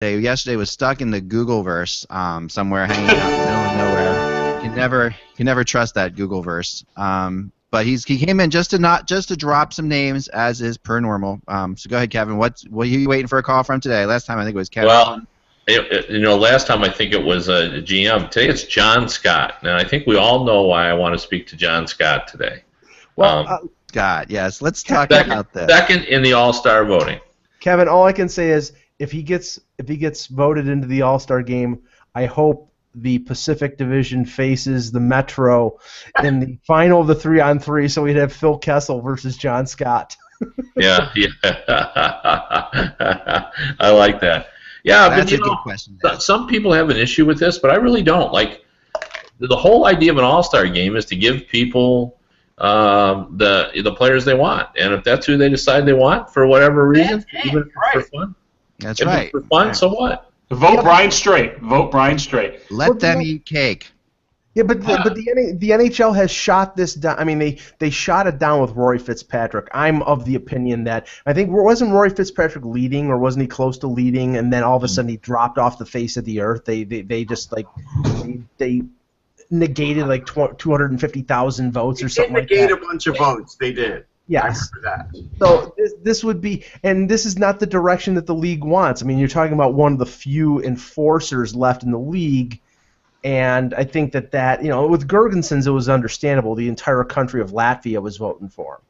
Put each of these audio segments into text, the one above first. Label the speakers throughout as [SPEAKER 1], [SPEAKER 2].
[SPEAKER 1] yesterday was stuck in the Googleverse somewhere, hanging out in the middle of nowhere. You can never trust that Googleverse. But he came in just to drop some names, as is per normal. So go ahead, Kevin. What are you waiting for a call from today? Last time I think it was Kevin.
[SPEAKER 2] Well, last time I think it was a GM. Today it's John Scott, and I think we all know why I want to speak to John Scott today.
[SPEAKER 3] Well,
[SPEAKER 1] Scott, yes. Let's talk about this.
[SPEAKER 2] Second in the All-Star voting.
[SPEAKER 3] Kevin, all I can say is if he gets voted into the All-Star game, I hope the Pacific Division faces the Metro in the final of the 3-on-3, so we'd have Phil Kessel versus John Scott.
[SPEAKER 2] Yeah. I like that. Yeah,
[SPEAKER 1] That's
[SPEAKER 2] but
[SPEAKER 1] a good question.
[SPEAKER 2] some people have an issue with this, but I really don't. Like, the whole idea of an All-Star game is to give people the players they want, and if that's who they decide they want for whatever reason, even for fun.
[SPEAKER 1] That's
[SPEAKER 2] if
[SPEAKER 1] right.
[SPEAKER 2] it's for fun, so what?
[SPEAKER 4] Vote Brian Straight. Vote Brian Straight.
[SPEAKER 1] Let them eat cake.
[SPEAKER 3] Yeah, but the NHL has shot this down. I mean, they shot it down with Rory Fitzpatrick. I'm of the opinion that wasn't Rory Fitzpatrick leading, or wasn't he close to leading, and then all of a sudden he dropped off the face of the earth. They just they negated like 250,000 votes or something like that.
[SPEAKER 5] They negated a bunch of votes. They did.
[SPEAKER 3] Yes.
[SPEAKER 5] I remember that.
[SPEAKER 3] So this would be, and this is not the direction that the league wants. I mean, you're talking about one of the few enforcers left in the league, and I think that with Gergensons it was understandable. The entire country of Latvia was voting for him.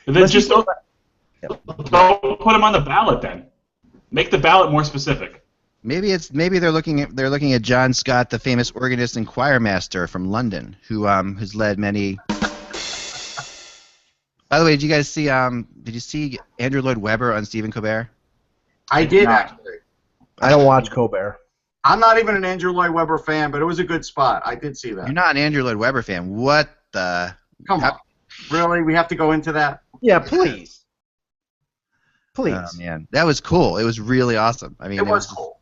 [SPEAKER 4] And then just don't put him on the ballot then. Make the ballot more specific.
[SPEAKER 1] Maybe they're looking at John Scott, the famous organist and choirmaster from London, who has led many. By the way, did you see Andrew Lloyd Webber on Stephen Colbert?
[SPEAKER 5] I did actually.
[SPEAKER 3] I don't watch Colbert.
[SPEAKER 5] I'm not even an Andrew Lloyd Webber fan, but it was a good spot. I did see that.
[SPEAKER 1] You're not an Andrew Lloyd Webber fan. What the?
[SPEAKER 5] Come on. Really? We have to go into that?
[SPEAKER 3] Yeah, please. Please.
[SPEAKER 1] Oh, man. That was cool. It was really awesome. I mean,
[SPEAKER 5] it was cool.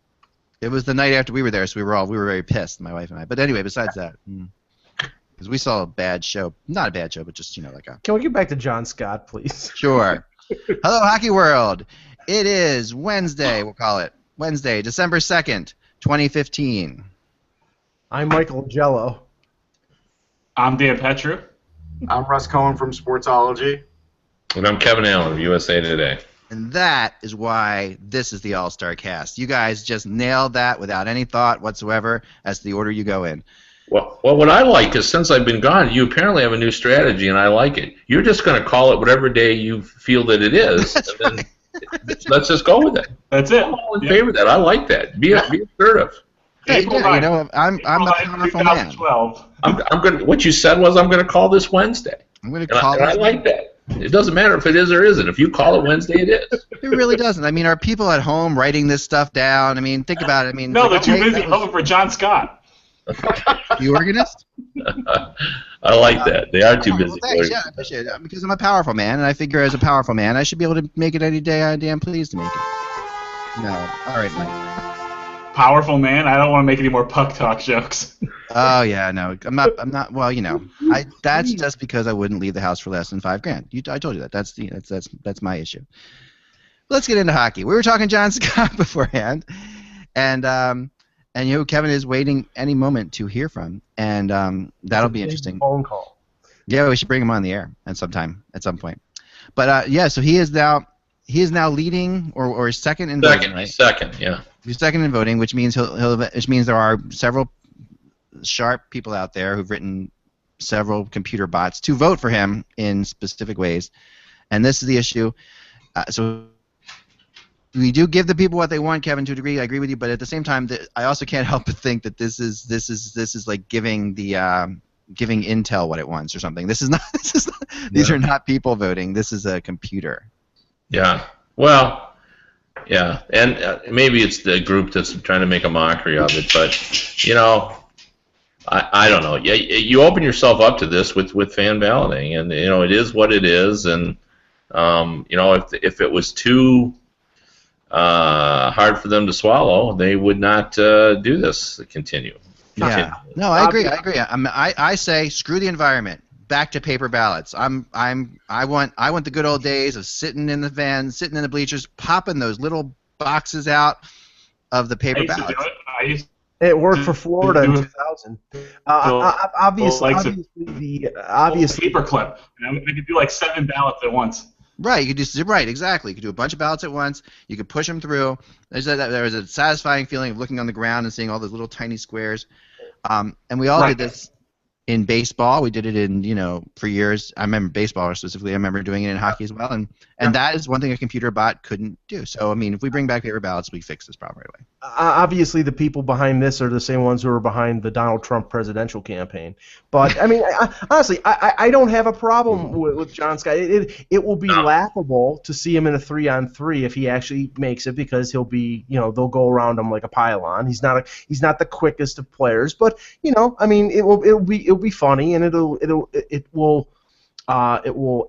[SPEAKER 1] It was the night after we were there, so we were very pissed, my wife and I. But anyway, besides that, because we saw a bad show. Not a bad show, but just, like a...
[SPEAKER 3] Can we get back to John Scott, please?
[SPEAKER 1] Sure. Hello, Hockey World. It is Wednesday, we'll call it. Wednesday, December 2nd, 2015.
[SPEAKER 3] I'm Michael Jello.
[SPEAKER 4] I'm Dan Petru.
[SPEAKER 5] I'm Russ Cohen from Sportsology.
[SPEAKER 2] And I'm Kevin Allen of USA Today.
[SPEAKER 1] And that is why this is the All-Star Cast. You guys just nailed that without any thought whatsoever as to the order you go in.
[SPEAKER 2] Well, what I like is since I've been gone, you apparently have a new strategy, and I like it. You're just going to call it whatever day you feel that it is, and then let's just go with it.
[SPEAKER 4] That's it.
[SPEAKER 2] I'm all in favor of that. I like that. Be assertive.
[SPEAKER 4] April 9th.
[SPEAKER 1] I'm a powerful man.
[SPEAKER 2] I'm going. What you said was I'm going to call this Wednesday.
[SPEAKER 1] I'm going to call it.
[SPEAKER 2] I like that. It doesn't matter if it is or isn't. If you call it Wednesday, it is.
[SPEAKER 1] It really doesn't. I mean, are people at home writing this stuff down? I mean, think about it. I mean,
[SPEAKER 4] no, they're too busy voting for John Scott.
[SPEAKER 1] The organist?
[SPEAKER 2] I like that. They are too busy.
[SPEAKER 1] Well, thanks. Yeah, I appreciate it. Because I'm a powerful man, and I figure as a powerful man, I should be able to make it any day I damn pleased to make it. No. All right, Mike.
[SPEAKER 4] Powerful man? I don't want to make any more puck talk jokes.
[SPEAKER 1] Oh, yeah, no. I'm not, well, that's just because I wouldn't leave the house for less than $5,000. I told you that. That's my issue. Let's get into hockey. We were talking John Scott beforehand, and Kevin is waiting any moment to hear from, and that'll be interesting.
[SPEAKER 3] Phone call.
[SPEAKER 1] Yeah, we should bring him on the air at some point. But so he is now leading or second in voting, right?
[SPEAKER 2] Second, yeah.
[SPEAKER 1] He's second in voting, which means which means there are several sharp people out there who've written several computer bots to vote for him in specific ways, and this is the issue. So. We do give the people what they want, Kevin, to a degree. I agree with you, but at the same time, I also can't help but think that this is like giving Intel what it wants or something. This is not. These are not people voting. This is a computer.
[SPEAKER 2] Yeah. Well. Yeah, and maybe it's the group that's trying to make a mockery of it, but I don't know. Yeah, you open yourself up to this with fan balloting, and it is what it is, and if it was too hard for them to swallow, they would not do this. Continue.
[SPEAKER 1] Yeah. No, I agree. I say screw the environment. Back to paper ballots. I want the good old days of sitting in the van, sitting in the bleachers, popping those little boxes out, of the
[SPEAKER 4] I
[SPEAKER 1] paper
[SPEAKER 4] used to do
[SPEAKER 1] ballots.
[SPEAKER 4] it. I used
[SPEAKER 3] It worked for
[SPEAKER 4] to
[SPEAKER 3] Florida in
[SPEAKER 4] do it
[SPEAKER 3] 2000.
[SPEAKER 4] Like
[SPEAKER 3] Obviously,
[SPEAKER 4] paperclip. I could do like 7 ballots at once.
[SPEAKER 1] Right, you could do right, exactly. You could do a bunch of ballots at once. You could push them through. There was a satisfying feeling of looking on the ground and seeing all those little tiny squares. And we all did this in baseball. We did it in, for years. I remember baseball specifically. I remember doing it in hockey as well. And that is one thing a computer bot couldn't do. So, I mean, if we bring back paper ballots, we fix this problem right away.
[SPEAKER 3] obviously, the people behind this are the same ones who are behind the Donald Trump presidential campaign. But I mean, honestly, I don't have a problem with John Scott. It will be laughable to see him in a 3-on-3 if he actually makes it, because he'll be, they'll go around him like a pylon. He's not the quickest of players, but I mean, it'll be funny, and it will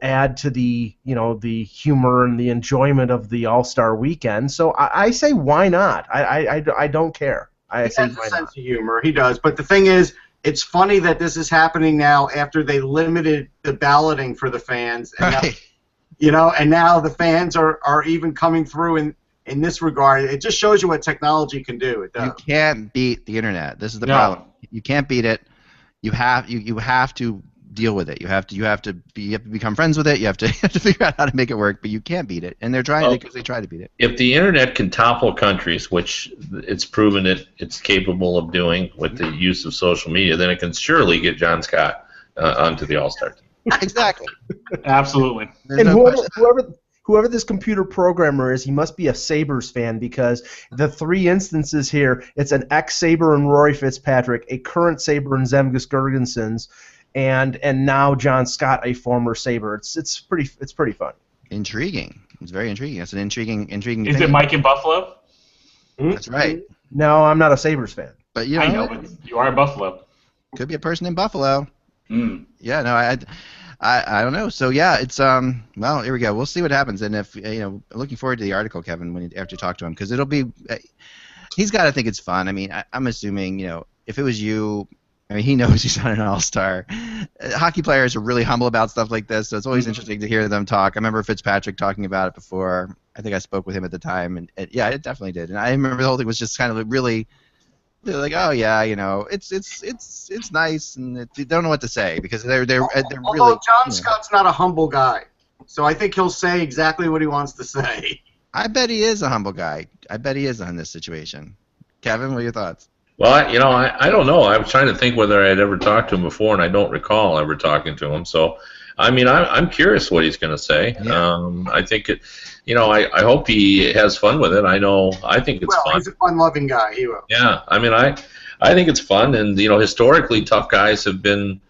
[SPEAKER 3] add to the the humor and the enjoyment of the All-Star weekend. So I say, why not? I don't care. I say,
[SPEAKER 5] He has
[SPEAKER 3] why
[SPEAKER 5] a
[SPEAKER 3] not?
[SPEAKER 5] sense of humor. He does. But the thing is, it's funny that this is happening now after they limited the balloting for the fans. And
[SPEAKER 1] Right.
[SPEAKER 5] and now the fans are even coming through in this regard. It just shows you what technology can do. It does.
[SPEAKER 1] You can't beat the internet. This is the
[SPEAKER 4] No.
[SPEAKER 1] problem. You can't beat it. You have to deal with it. You have to become friends with it. You have to figure out how to make it work. But you can't beat it, and they're trying because they try to beat it.
[SPEAKER 2] If the internet can topple countries, which it's proven it's capable of doing with the use of social media, then it can surely get John Scott onto the All-Star team.
[SPEAKER 1] Exactly.
[SPEAKER 4] Absolutely.
[SPEAKER 1] There's
[SPEAKER 3] And
[SPEAKER 1] no question.
[SPEAKER 3] whoever this computer programmer is, he must be a Sabres fan, because the 3 instances here, it's an ex-Sabre in Rory Fitzpatrick, a current Sabre in Zemgus Girgensons, and now John Scott, a former Sabre. It's pretty fun.
[SPEAKER 1] Intriguing. It's very intriguing. It's an intriguing.
[SPEAKER 4] Is
[SPEAKER 1] opinion.
[SPEAKER 4] it Mike in Buffalo?
[SPEAKER 1] That's right.
[SPEAKER 3] No, I'm not a Sabres fan.
[SPEAKER 1] But
[SPEAKER 4] I know, but you are in Buffalo.
[SPEAKER 1] could be a person in Buffalo.
[SPEAKER 4] Mm.
[SPEAKER 1] Yeah. No. I don't know. So yeah, it's well, here we go. We'll see what happens, and if I'm looking forward to the article, Kevin, after you talk to him, because it'll be. He's got to think it's fun. I mean, I'm assuming if it was you. I mean, he knows he's not an all-star. Hockey players are really humble about stuff like this, so it's always interesting to hear them talk. I remember Fitzpatrick talking about it before. I think I spoke with him at the time, and yeah, it definitely did. And I remember the whole thing was just kind of really, they're like, oh yeah, it's nice, and they don't know what to say because they're
[SPEAKER 5] Although
[SPEAKER 1] really.
[SPEAKER 5] John Scott's not a humble guy, so I think he'll say exactly what he wants to say.
[SPEAKER 1] I bet he is a humble guy. I bet he is in this situation. Kevin, what are your thoughts?
[SPEAKER 2] Well, I don't know. I was trying to think whether I'd ever talked to him before, and I don't recall ever talking to him. So, I mean, I'm curious what he's going to say.
[SPEAKER 1] Yeah.
[SPEAKER 2] I think I hope he has fun with it. I think it's fun.
[SPEAKER 5] He's a fun-loving guy. He will.
[SPEAKER 2] Yeah, I mean, I think it's fun, and historically, tough guys have been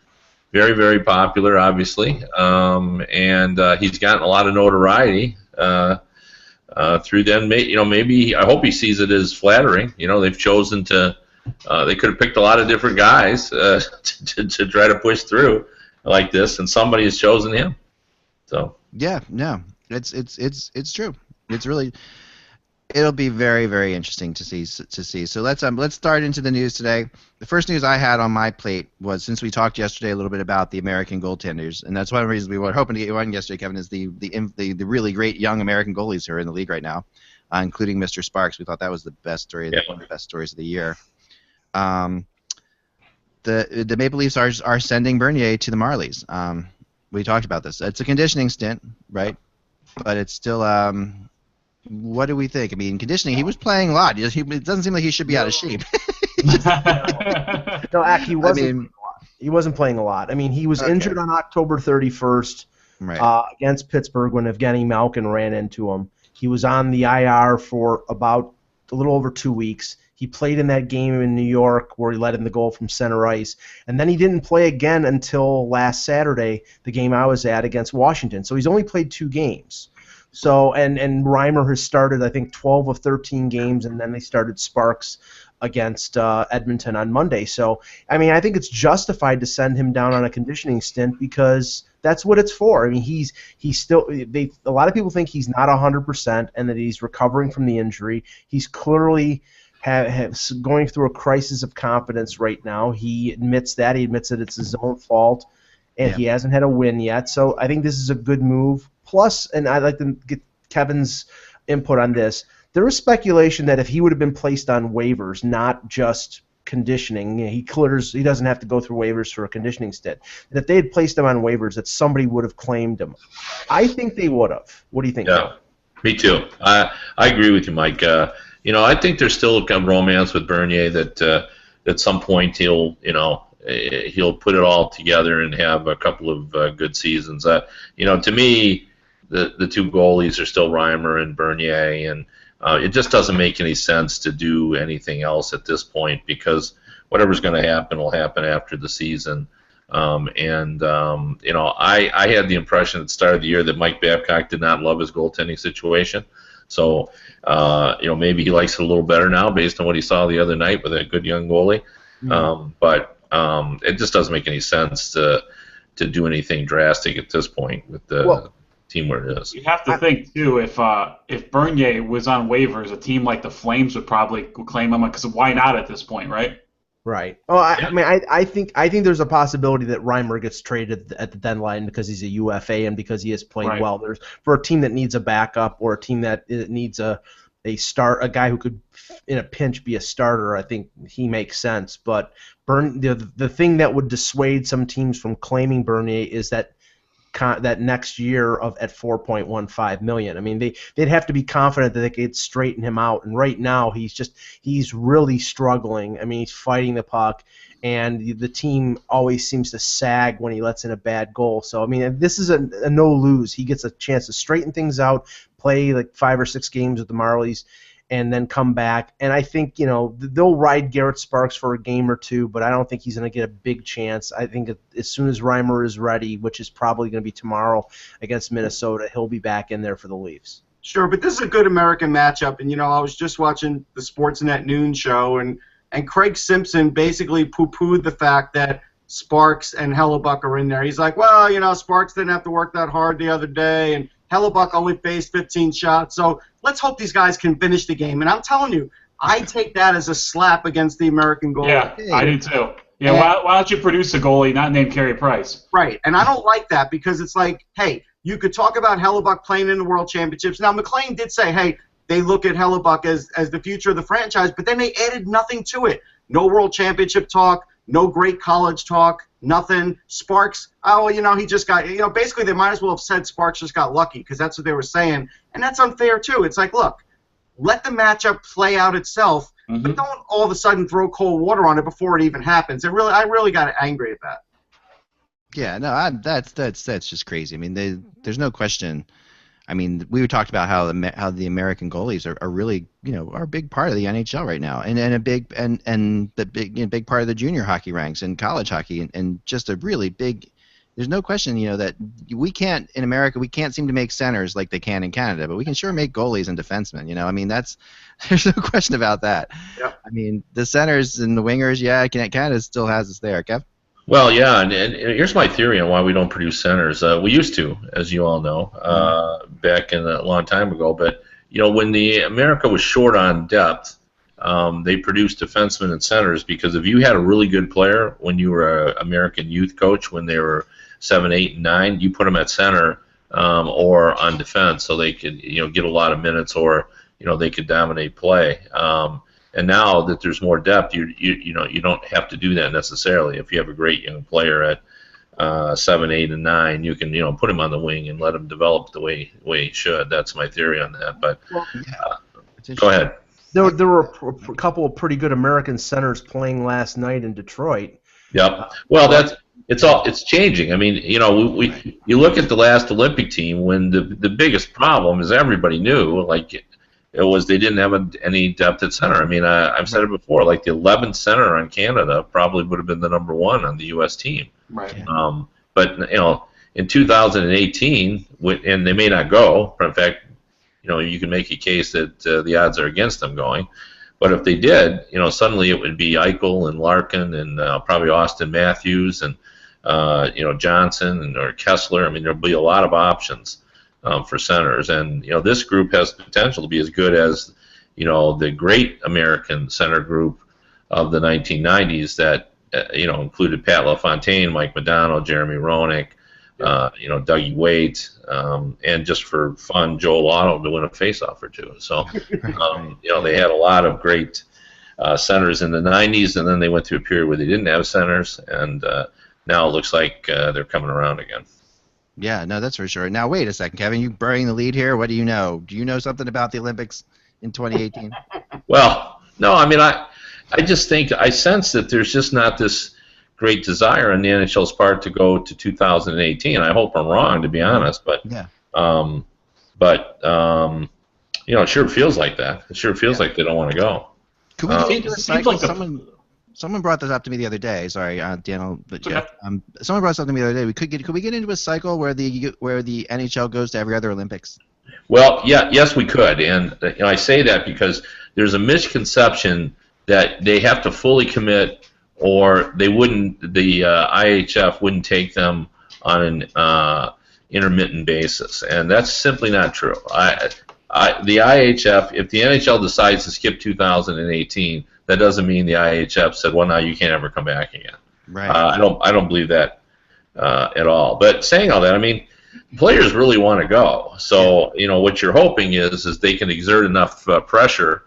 [SPEAKER 2] very, very popular, obviously, and he's gotten a lot of notoriety through them. Maybe I hope he sees it as flattering. They've chosen to. They could have picked a lot of different guys to try to push through like this, and somebody has chosen him. So
[SPEAKER 1] Yeah, no, it's true. It's really, it'll be very, very interesting to see. So let's start into the news today. The first news I had on my plate was, since we talked yesterday a little bit about the American goaltenders, and that's one of the reasons we were hoping to get you on yesterday, Kevin, is the really great young American goalies who are in the league right now, including Mr. Sparks. We thought that was the best story, one of the best stories of the year. The Maple Leafs are sending Bernier to the Marlies. We talked about this. It's a conditioning stint, right? But it's still. What do we think? I mean, conditioning. He was playing a lot. It doesn't seem like he should be out of shape.
[SPEAKER 3] No, he wasn't. He wasn't playing a lot. I mean, he was injured on October 31st against Pittsburgh when Evgeny Malkin ran into him. He was on the IR for about a little over 2 weeks. He played in that game in New York where he let in the goal from center ice, and then he didn't play again until last Saturday, the game I was at against Washington. So he's only played 2 games. So and Reimer has started, I think, 12 of 13 games, and then they started Sparks against Edmonton on Monday. So I mean, I think it's justified to send him down on a conditioning stint because that's what it's for. I mean, he's still. A lot of people think he's not 100% and that he's recovering from the injury. He's clearly going through a crisis of confidence right now. He admits that. He admits that it's his own fault, and he hasn't had a win yet. So I think this is a good move. Plus, and I'd like to get Kevin's input on this, there is speculation that if he would have been placed on waivers, not just conditioning, he doesn't have to go through waivers for a conditioning stint. And if they had placed him on waivers, that somebody would have claimed him. I think they would have. What do you think?
[SPEAKER 2] Yeah, me too. I agree with you, Mike. I think there's still a romance with Bernier that at some point he'll put it all together and have a couple of good seasons. To me, the two goalies are still Reimer and Bernier, and it just doesn't make any sense to do anything else at this point because whatever's going to happen will happen after the season. I had the impression at the start of the year that Mike Babcock did not love his goaltending situation. So, maybe he likes it a little better now based on what he saw the other night with a good young goalie. But it just doesn't make any sense to do anything drastic at this point with the team where it is.
[SPEAKER 4] You have to think too, if Bernier was on waivers, a team like the Flames would probably claim him because why not at this point, right?
[SPEAKER 3] Right. Oh, I think there's a possibility that Reimer gets traded at the deadline because he's a UFA and because he has played well. There's for a team that needs a backup or a team that needs a guy who could in a pinch be a starter. I think he makes sense. But the thing that would dissuade some teams from claiming Bernier is that next year at $4.15 million. I mean, they'd have to be confident that they could straighten him out. And right now, he's really struggling. I mean, he's fighting the puck, and the team always seems to sag when he lets in a bad goal. So I mean, this is a no lose. He gets a chance to straighten things out, play like 5 or 6 games with the Marlies, and then come back. And I think, they'll ride Garrett Sparks for a game or two, but I don't think he's going to get a big chance. I think as soon as Reimer is ready, which is probably going to be tomorrow against Minnesota, he'll be back in there for the Leafs.
[SPEAKER 5] Sure, but this is a good American matchup. And, I was just watching the Sportsnet noon show, and Craig Simpson basically poo-pooed the fact that Sparks and Hellebuck are in there. He's like, well, Sparks didn't have to work that hard the other day, and Hellebuck only faced 15 shots, so let's hope these guys can finish the game. And I'm telling you, I take that as a slap against the American goalie.
[SPEAKER 4] Yeah, I do too. Yeah, why don't you produce a goalie not named Carey Price?
[SPEAKER 5] Right, and I don't like that because it's like, hey, you could talk about Hellebuck playing in the World Championships. Now, McLean did say, hey, they look at Hellebuck as the future of the franchise, but then they added nothing to it. No World Championship talk, no great college talk, nothing. Sparks, he just got, basically they might as well have said Sparks just got lucky because that's what they were saying. And that's unfair, too. It's like, look, let the matchup play out itself, but don't all of a sudden throw cold water on it before it even happens. I really got angry at that.
[SPEAKER 1] Yeah, no, that's just crazy. I mean, there's no question. I mean, we talked about how the American goalies are really, are a big part of the NHL right now, and a big big part of the junior hockey ranks and college hockey, and just a really big. There's no question, that we can't in America. We can't seem to make centers like they can in Canada, but we can sure make goalies and defensemen. I mean, there's no question about that.
[SPEAKER 5] Yep.
[SPEAKER 1] I mean, the centers and the wingers, yeah, Canada still has us there, Kev.
[SPEAKER 2] Well, yeah, and here's my theory on why we don't produce centers. We used to, as you all know, back in a long time ago. But when the America was short on depth, they produced defensemen and centers because if you had a really good player when you were an American youth coach when they were 7, 8, and 9, you put them at center or on defense so they could get a lot of minutes or they could dominate play. And now that there's more depth, you don't have to do that necessarily. If you have a great young player at 7, 8, and 9, you can put him on the wing and let him develop the way he should. That's my theory on that. But go ahead.
[SPEAKER 3] There were a couple of pretty good American centers playing last night in Detroit.
[SPEAKER 2] Yep. Well, it's changing. I mean, you look at the last Olympic team when the biggest problem is everybody knew it was they didn't have any depth at center. I mean, I've said it before, like the 11th center on Canada probably would have been the number 1 on the U.S. team.
[SPEAKER 4] Right.
[SPEAKER 2] But in 2018, and they may not go. In fact, you can make a case that the odds are against them going. But if they did, suddenly it would be Eichel and Larkin and probably Austin Matthews and Johnson or Kessler. I mean, there'll be a lot of options for centers, and this group has potential to be as good as the great American center group of the 1990s that included Pat LaFontaine, Mike Modano, Jeremy Roenick, Dougie Waite, and just for fun, Joel Otto to win a faceoff or two. So, they had a lot of great centers in the 90s, and then they went through a period where they didn't have centers, and now it looks like they're coming around again.
[SPEAKER 1] Yeah, no, that's for sure. Now, wait a second, Kevin. You burying the lead here. What do you know? Do you know something about the Olympics in 2018?
[SPEAKER 2] Well, no, I mean, I just think, I sense that there's just not this great desire on the NHL's part to go to 2018. I hope I'm wrong, to be honest, but
[SPEAKER 1] yeah.
[SPEAKER 2] It sure feels like that. It sure feels like they don't want to go.
[SPEAKER 1] Could we get into a cycle? Someone brought this up to me the other day. Sorry, Daniel, but Jeff. Someone brought this up to me the other day. Could we get into a cycle where the NHL goes to every other Olympics?
[SPEAKER 2] Well, yes, we could, and I say that because there's a misconception that they have to fully commit, or they wouldn't. The IHF wouldn't take them on an intermittent basis, and that's simply not true. The IHF, if the NHL decides to skip 2018, that doesn't mean the IHF said, well, now you can't ever come back again.
[SPEAKER 1] Right.
[SPEAKER 2] I don't believe that at all. But saying all that, I mean, players really want to go. So, what you're hoping is they can exert enough pressure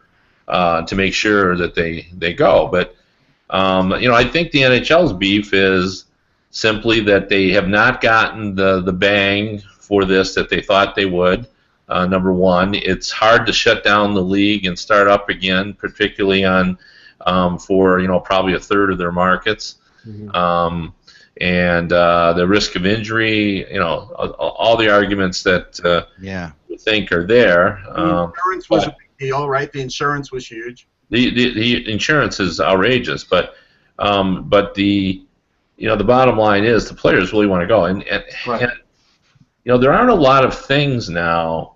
[SPEAKER 2] to make sure that they go. But, I think the NHL's beef is simply that they have not gotten the bang for this that they thought they would. Number one, it's hard to shut down the league and start up again, particularly for probably a third of their markets, and the risk of injury, all the arguments that you think are there.
[SPEAKER 5] The insurance was a big deal, right? The insurance was huge.
[SPEAKER 2] The insurance is outrageous, but the bottom line is the players really want to go, and there aren't a lot of things now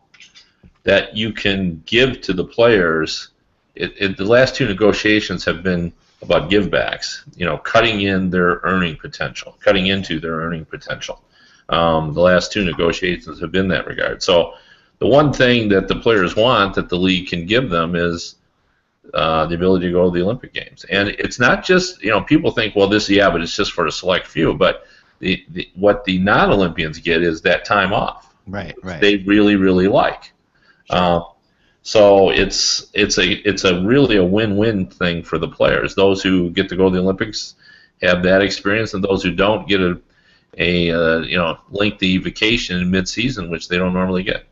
[SPEAKER 2] that you can give to the players. The last two negotiations have been about givebacks, cutting into their earning potential. The last two negotiations have been that regard. So the one thing that the players want that the league can give them is the ability to go to the Olympic Games. And it's not just, people think, well, but it's just for a select few. But what the non-Olympians get is that time off.
[SPEAKER 1] Right.
[SPEAKER 2] They really, really like. So it's really a win-win thing for the players. Those who get to go to the Olympics have that experience, and those who don't get a lengthy vacation in mid-season, which they don't normally get.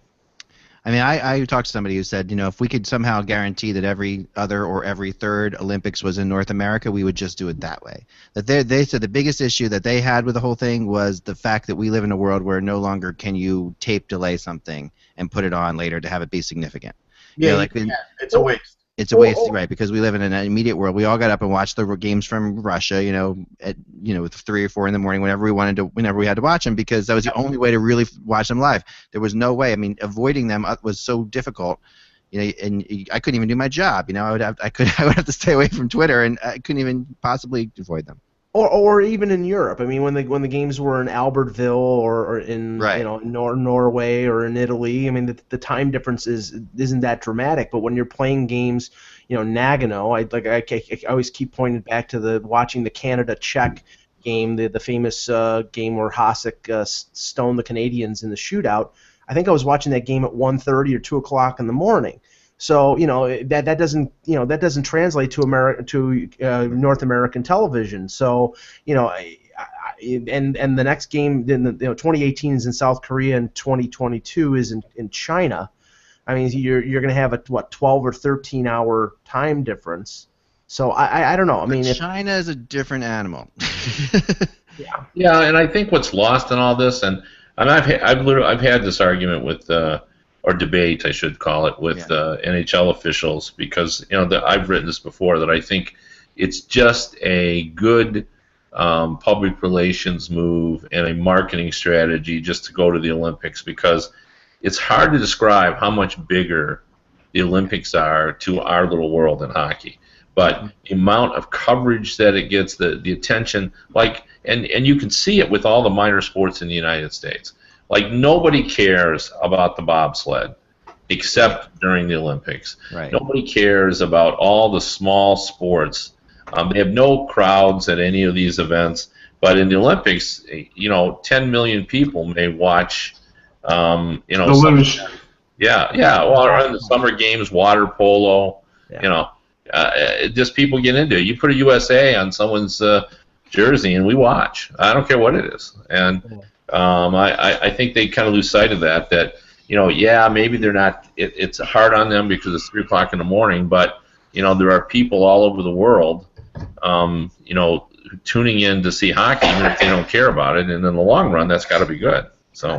[SPEAKER 1] I mean, I talked to somebody who said, if we could somehow guarantee that every other or every third Olympics was in North America, we would just do it that way. That they said the biggest issue that they had with the whole thing was the fact that we live in a world where no longer can you tape delay something and put it on later to have it be significant.
[SPEAKER 5] It's a waste.
[SPEAKER 1] It's a waste, right? Because we live in an immediate world. We all got up and watched the games from Russia, at 3 or 4 in the morning, whenever we had to watch them, because that was the only way to really watch them live. There was no way. I mean, avoiding them was so difficult. And I couldn't even do my job. I would have to stay away from Twitter, and I couldn't even possibly avoid them.
[SPEAKER 3] Or even in Europe. I mean, when the games were in Albertville or in Norway or in Italy, I mean the time difference isn't that dramatic. But when you're playing games, Nagano, I always keep pointing back to watching the Canada-Czech game, the famous game where Hasek stoned the Canadians in the shootout. I think I was watching that game at 1:30 or 2 o'clock in the morning. So that doesn't translate to North American television. So and the next game, 2018 is in South Korea and 2022 is in China. I mean, you're going to have a 12 or 13 hour time difference. So I don't know. I mean,
[SPEAKER 1] China is a different animal.
[SPEAKER 2] Yeah, and I think what's lost in all this, and I've had this argument with. Or debate, I should call it, with NHL officials, because I've written this before, that I think it's just a good public relations move and a marketing strategy just to go to the Olympics, because it's hard to describe how much bigger the Olympics are to our little world in hockey. But the amount of coverage that it gets, the attention, and you can see it with all the minor sports in the United States. Nobody cares about the bobsled except during the Olympics.
[SPEAKER 1] Right.
[SPEAKER 2] Nobody cares about all the small sports. They have no crowds at any of these events. But in the Olympics, 10 million people may watch.
[SPEAKER 4] The luge.
[SPEAKER 2] Yeah. Well, in the summer games, water polo. Yeah. Just people get into it. You put a USA on someone's jersey, and we watch. I don't care what it is. And I think they kind of lose sight of that. That maybe they're not. It's hard on them because it's 3 o'clock in the morning. But there are people all over the world, tuning in to see hockey, even if they don't care about it. And in the long run, that's got to be good. So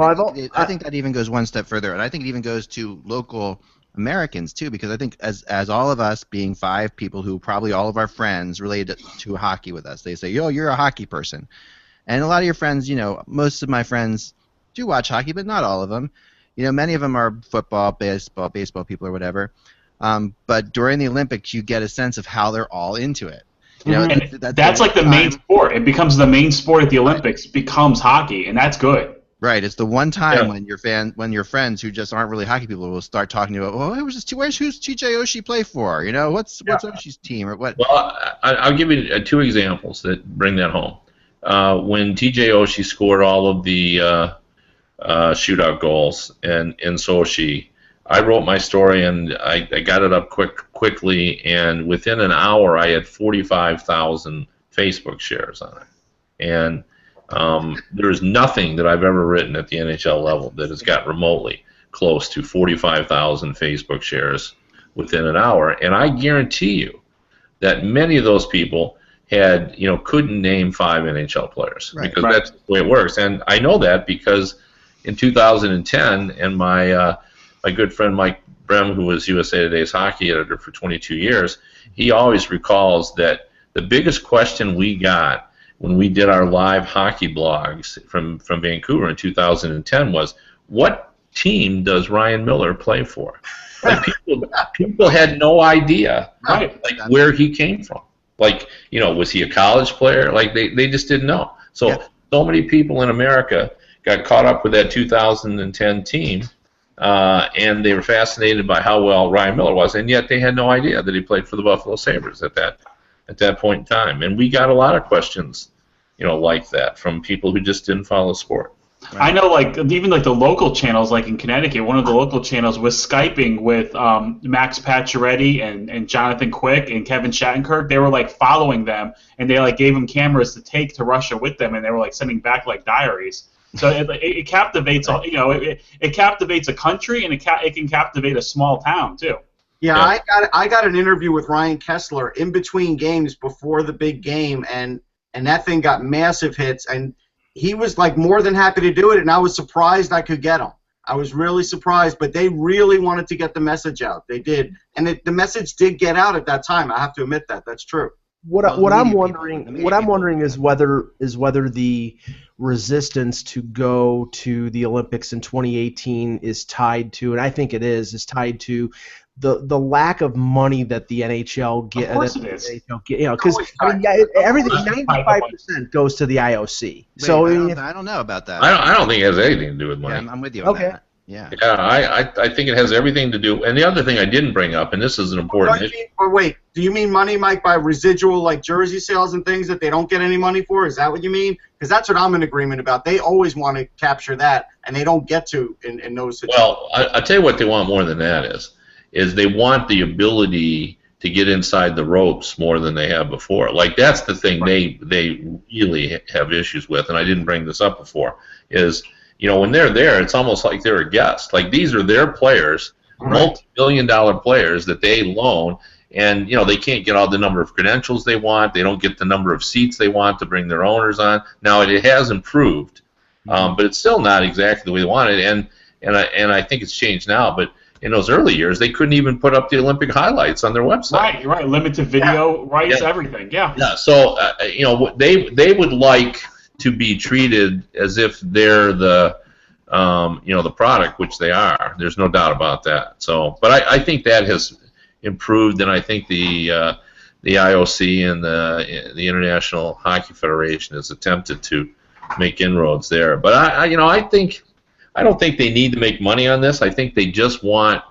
[SPEAKER 1] I think that even goes one step further, and I think it even goes to local Americans too, because I think as all of us being 5 people who probably all of our friends related to hockey with us, they say, yo, you're a hockey person. And a lot of your friends, most of my friends do watch hockey, but not all of them. Many of them are football, baseball people or whatever. But during the Olympics, you get a sense of how they're all into it.
[SPEAKER 4] That's like the main sport. It becomes the main sport at the Olympics, becomes hockey, and that's good.
[SPEAKER 1] Right, it's the one time when your friends who just aren't really hockey people will start talking to you. Oh, who's TJ Oshie play for? What's Oshie's team or what?
[SPEAKER 2] Well, I'll give you 2 examples that bring that home. When TJ Oshie scored all of the shootout goals in Sochi, I wrote my story and I got it up quickly, and within an hour I had 45,000 Facebook shares on it, and there's nothing that I've ever written at the NHL level that has got remotely close to 45,000 Facebook shares within an hour. And I guarantee you that many of those people couldn't name 5 NHL players, because that's the way it works. And I know that because in 2010, and my good friend Mike Brem, who was USA Today's hockey editor for 22 years, he always recalls that the biggest question we got when we did our live hockey blogs from Vancouver in 2010 was, what team does Ryan Miller play for? Like people had no idea where he came from. Was he a college player? They just didn't know. So many people in America got caught up with that 2010 team, and they were fascinated by how well Ryan Miller was, and yet they had no idea that he played for the Buffalo Sabres at that point in time. And we got a lot of questions, like that from people who just didn't follow sport.
[SPEAKER 4] Right. I know, even the local channels, in Connecticut, one of the local channels was Skyping with Max Pacioretty and Jonathan Quick and Kevin Shattenkirk. They were following them, and they gave them cameras to take to Russia with them, and they were sending back diaries. So it captivates, it captivates a country, and it can captivate a small town too.
[SPEAKER 5] Yeah, I got an interview with Ryan Kessler in between games before the big game, and that thing got massive hits, and he was more than happy to do it, and I was surprised I could get him. I was really surprised, but they really wanted to get the message out. They did, and the message did get out at that time. I have to admit that. That's true.
[SPEAKER 3] What I'm wondering is whether the resistance to go to the Olympics in 2018 is tied to, and I think it is tied to the lack of money that the NHL get.
[SPEAKER 4] Of course it is.
[SPEAKER 3] Because everything 95% goes to the IOC. So
[SPEAKER 1] I don't know about that.
[SPEAKER 2] I don't think it has anything to do with money.
[SPEAKER 1] Yeah, I'm with you on that. Yeah.
[SPEAKER 2] Yeah, I think it has everything to do. And the other thing I didn't bring up, and this is an important issue.
[SPEAKER 5] Wait, do you mean money, Mike, by residual jersey sales and things that they don't get any money for? Is that what you mean? Because that's what I'm in agreement about. They always want to capture that, and they don't get to in those situations.
[SPEAKER 2] Well, I'll tell you what they want more than that is they want the ability to get inside the ropes more than they have before. That's the thing they really have issues with, and I didn't bring this up before, is when they're there, it's almost like they're a guest. These are their players, multi-million-dollar players that they loan, and they can't get all the number of credentials they want. They don't get the number of seats they want to bring their owners on. Now it has improved, but it's still not exactly the way they want it, and I think it's changed now. But in those early years, they couldn't even put up the Olympic highlights on their website.
[SPEAKER 4] Right. Limited video rights, everything. Yeah.
[SPEAKER 2] So they would like to be treated as if they're the the product, which they are. There's no doubt about that. So, but I think that has improved, and I think the IOC and the International Hockey Federation has attempted to make inroads there. But I don't think they need to make money on this. I think they just want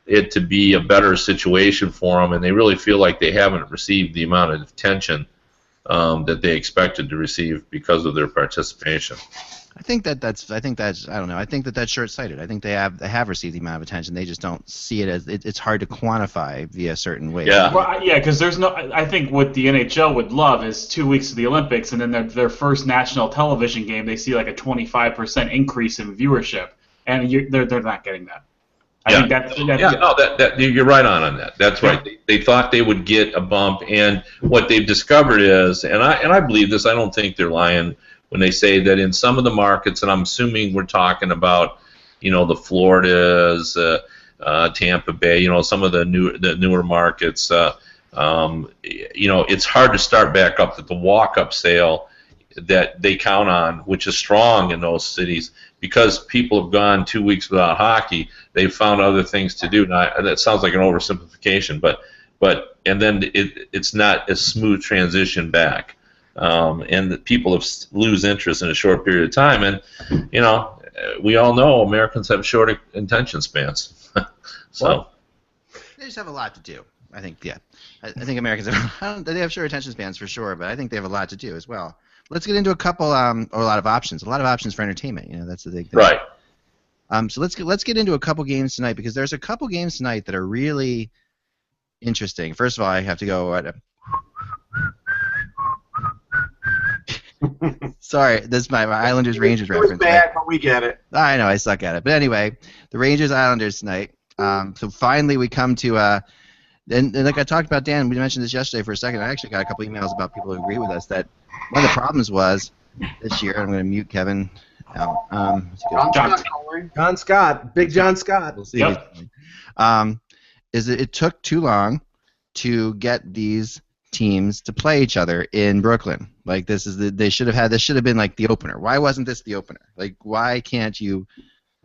[SPEAKER 2] it to be a better situation for them, and they really feel like they haven't received the amount of attention that they expected to receive because of their participation.
[SPEAKER 1] I think that's I don't know. I think that's short-sighted. I think they have received the amount of attention. They just don't see it as it's hard to quantify via certain ways.
[SPEAKER 2] Yeah.
[SPEAKER 4] Well, yeah, because there's no. I think what the NHL would love is 2 weeks of the Olympics, and then their first national television game, they see like a 25% increase in viewership, and they're not getting that. I think that's
[SPEAKER 2] you're right on that. That's right. They thought they would get a bump, and what they've discovered is, and I believe this. I don't think they're lying when they say that in some of the markets, and I'm assuming we're talking about, the Floridas, Tampa Bay, some of the newer markets. It's hard to start back up. That the walk-up sale that they count on, which is strong in those cities, because people have gone 2 weeks without hockey. They've found other things to do. Now, that sounds like an oversimplification, but and then it's not a smooth transition back. And that people lose interest in a short period of time, and we all know Americans have short attention spans. So
[SPEAKER 1] they just have a lot to do. I think, I think Americans they have short attention spans for sure, but I think they have a lot to do as well. Let's get into a couple or a lot of options for entertainment. That's the big thing.
[SPEAKER 2] Right.
[SPEAKER 1] So let's get into a couple games tonight, because there's a couple games tonight that are really interesting. First of all, I have to go. Sorry, this is my Islanders Rangers reference.
[SPEAKER 5] It's bad, but we get it.
[SPEAKER 1] I know, I suck at it. But anyway, the Rangers Islanders tonight. So finally we come to and like I talked about, Dan, we mentioned this yesterday for a second. I actually got a couple emails about people who agree with us that one of the problems was this year. I'm going to mute Kevin.
[SPEAKER 3] John Scott, Big John Scott.
[SPEAKER 1] We'll see.
[SPEAKER 4] Yep.
[SPEAKER 1] Is that it took too long to get these teams to play each other in Brooklyn. Like this should have been like the opener. Why wasn't this the opener? Like, why can't you?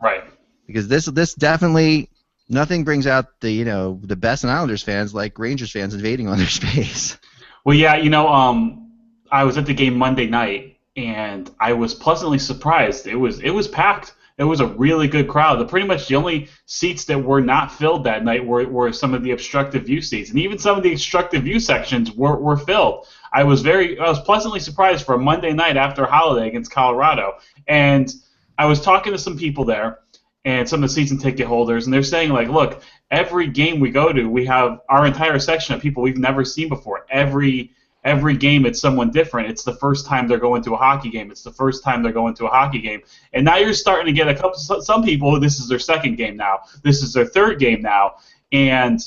[SPEAKER 4] Right.
[SPEAKER 1] Because this definitely, nothing brings out the best in Islanders fans like Rangers fans invading on their space.
[SPEAKER 4] Well, yeah, I was at the game Monday night, and I was pleasantly surprised. It was packed. It was a really good crowd. Pretty much the only seats that were not filled that night were some of the obstructive view seats, and even some of the obstructive view sections were filled. I was pleasantly surprised for a Monday night after a holiday against Colorado. And I was talking to some people there, and some of the season ticket holders, and they're saying, like, look, every game we go to, we have our entire section of people we've never seen before. Every game it's someone different. It's the first time they're going to a hockey game. It's the first time they're going to a hockey game. And now you're starting to get some people, this is their second game now. This is their third game now. And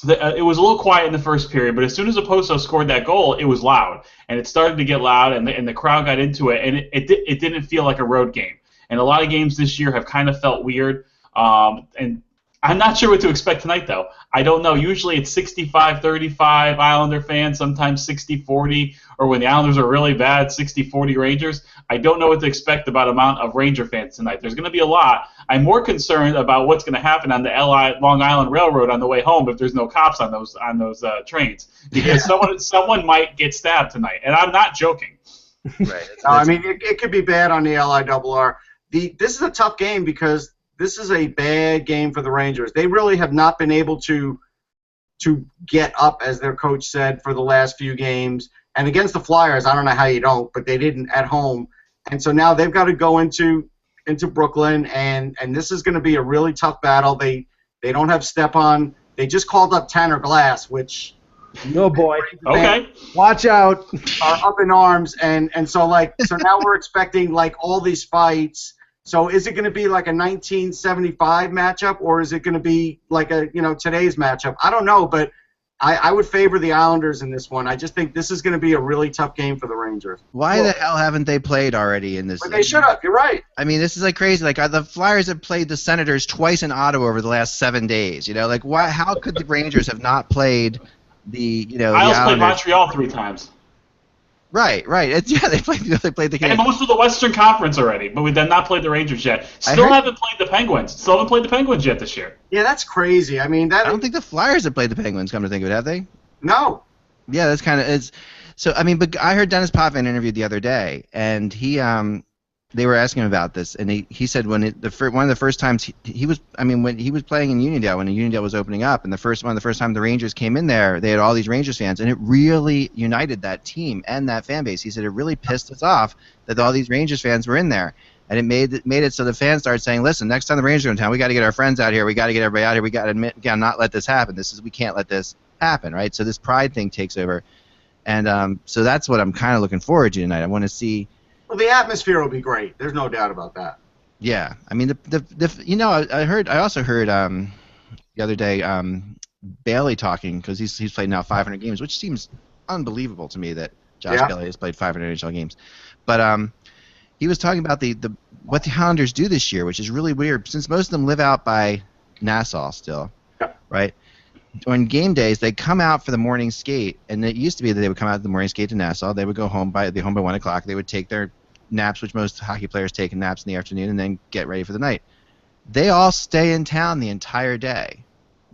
[SPEAKER 4] it was a little quiet in the first period, but as soon as Oposo scored that goal, it was loud. And it started to get loud, and the crowd got into it, and it didn't feel like a road game. And a lot of games this year have kind of felt weird. And I'm not sure what to expect tonight, though. I don't know. Usually it's 65-35 Islander fans, sometimes 60-40, or when the Islanders are really bad, 60-40 Rangers. I don't know what to expect about amount of Ranger fans tonight. There's going to be a lot. I'm more concerned about what's going to happen on the Long Island Railroad on the way home if there's no cops on those trains, because someone might get stabbed tonight, and I'm not joking.
[SPEAKER 1] Right.
[SPEAKER 5] No, I mean, it could be bad on the LIRR. This is a tough game because this is a bad game for the Rangers. They really have not been able to get up, as their coach said, for the last few games. And against the Flyers, I don't know how you don't, but they didn't at home. And so now they've got to go into Brooklyn, and this is going to be a really tough battle. They don't have Stepan. They just called up Tanner Glass, which
[SPEAKER 3] no boy.
[SPEAKER 4] Okay.
[SPEAKER 3] Watch out.
[SPEAKER 5] Are up in arms, and so now we're expecting like all these fights. So is it going to be like a 1975 matchup, or is it going to be like today's matchup? I don't know, but I would favor the Islanders in this one. I just think this is going to be a really tough game for the Rangers.
[SPEAKER 1] Why the hell haven't they played already in this?
[SPEAKER 5] But they should have. You're right.
[SPEAKER 1] I mean, this is like crazy. Like the Flyers have played the Senators twice in Ottawa over the last 7 days. Like why? How could the Rangers have not played the
[SPEAKER 4] Isles played Montreal 3 times.
[SPEAKER 1] Right. They played the
[SPEAKER 4] and most of the Western Conference already, but we've not played the Rangers yet. Haven't played the Penguins. Still haven't played the Penguins yet this year.
[SPEAKER 5] Yeah, that's crazy. I mean, I
[SPEAKER 1] don't think the Flyers have played the Penguins. Come to think of it, have they?
[SPEAKER 5] No.
[SPEAKER 1] Yeah, that's kind of it's. So I mean, but I heard Dennis Potvin interviewed the other day, and he they were asking him about this, and he said one of the first times he was, I mean, when he was playing in Uniondale, when Uniondale was opening up, and one of the first time the Rangers came in there, they had all these Rangers fans, and it really united that team and that fan base. He said it really pissed us off that all these Rangers fans were in there, and it made it so the fans started saying, listen, next time the Rangers are in town, we got to get our friends out here, we got to get everybody out here, we got to not let this happen. We can't let this happen, right? So this pride thing takes over, and so that's what I'm kind of looking forward to tonight. I want to see.
[SPEAKER 5] Well, the atmosphere will be great. There's no doubt about that.
[SPEAKER 1] Yeah, I mean, I also heard the other day Bailey talking, because he's played now 500 games, which seems unbelievable to me that Josh Bailey has played 500 NHL games. But he was talking about what the Highlanders do this year, which is really weird, since most of them live out by Nassau still, right? On game days, they come out for the morning skate, and it used to be that they would come out the morning skate to Nassau. They would go home by 1 o'clock. They would take their naps, which most hockey players take naps in the afternoon, and then get ready for the night. They all stay in town the entire day.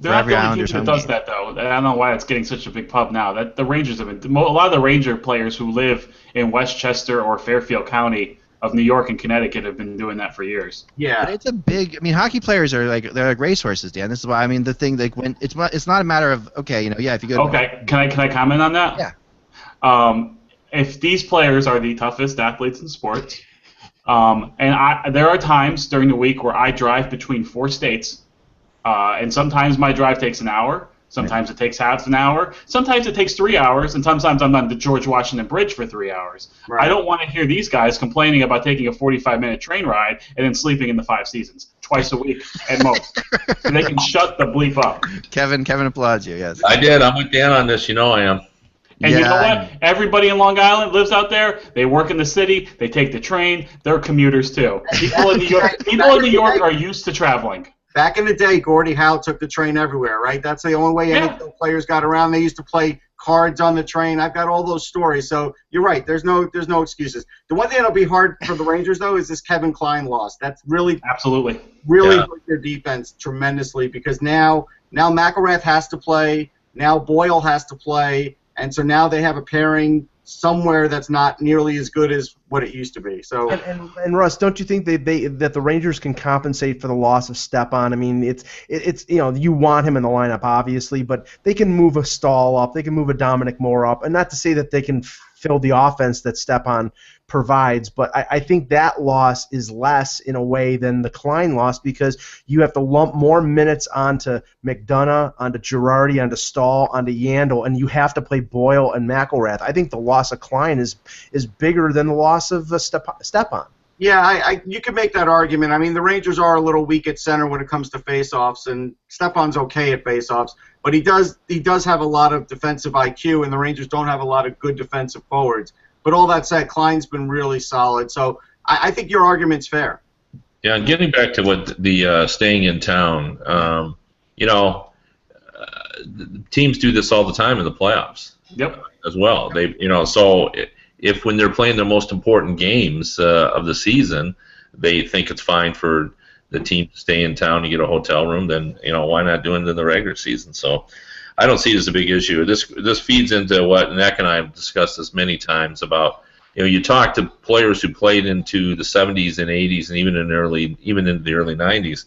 [SPEAKER 4] They're not the only team that does that, though. I don't know why it's getting such a big pub now. That the Rangers have been. A lot of the Ranger players who live in Westchester or Fairfield County of New York and Connecticut have been doing that for years.
[SPEAKER 5] Yeah,
[SPEAKER 1] but it's a big. I mean, hockey players are they're like racehorses, Dan. This is why. I mean, the thing when it's not a matter of if you go.
[SPEAKER 4] Okay, can I comment on that?
[SPEAKER 1] Yeah.
[SPEAKER 4] If these players are the toughest athletes in sports, and there are times during the week where I drive between 4 states, and sometimes my drive takes an hour, sometimes it takes half an hour, sometimes it takes 3 hours, and sometimes I'm on the George Washington Bridge for 3 hours. Right. I don't want to hear these guys complaining about taking a 45-minute train ride and then sleeping in the 5 Seasons twice a week at most. So they can shut the bleep up.
[SPEAKER 1] Kevin applauds you, yes.
[SPEAKER 2] I did. I'm with Dan on this. You know I am.
[SPEAKER 4] And you know what? Everybody in Long Island lives out there. They work in the city. They take the train. They're commuters too. People in New York are used to traveling.
[SPEAKER 5] Back in the day, Gordie Howe took the train everywhere, right? That's the only way NHL players got around. They used to play cards on the train. I've got all those stories. So you're right. There's no excuses. The one thing that'll be hard for the Rangers, though, is this Kevin Klein loss. That's really hurt their defense tremendously, because now McElrath has to play. Now Boyle has to play. And so now they have a pairing somewhere that's not nearly as good as what it used to be. So
[SPEAKER 3] and Russ, don't you think that the Rangers can compensate for the loss of Stepan? I mean, it's you want him in the lineup obviously, but they can move a Staal up, they can move a Dominic Moore up, and not to say that they can fill the offense that Stepan provides, but I think that loss is less in a way than the Klein loss, because you have to lump more minutes onto McDonough, onto Girardi, onto Staal, onto Yandel, and you have to play Boyle and McElrath. I think the loss of Klein is bigger than the loss of Stepan.
[SPEAKER 5] Yeah, you can make that argument. I mean, the Rangers are a little weak at center when it comes to faceoffs, and Stepan's okay at faceoffs, but he does have a lot of defensive IQ, and the Rangers don't have a lot of good defensive forwards. But all that said, Klein's been really solid, so I think your argument's fair.
[SPEAKER 2] Yeah, and getting back to what the staying in town, teams do this all the time in the playoffs.
[SPEAKER 4] Yep.
[SPEAKER 2] As well, so if when they're playing their most important games of the season, they think it's fine for the team to stay in town and get a hotel room, then why not do it in the regular season? So I don't see it as a big issue. This feeds into what Nick and I have discussed this many times about, you talk to players who played into the 70s and 80s and even into the early 90s,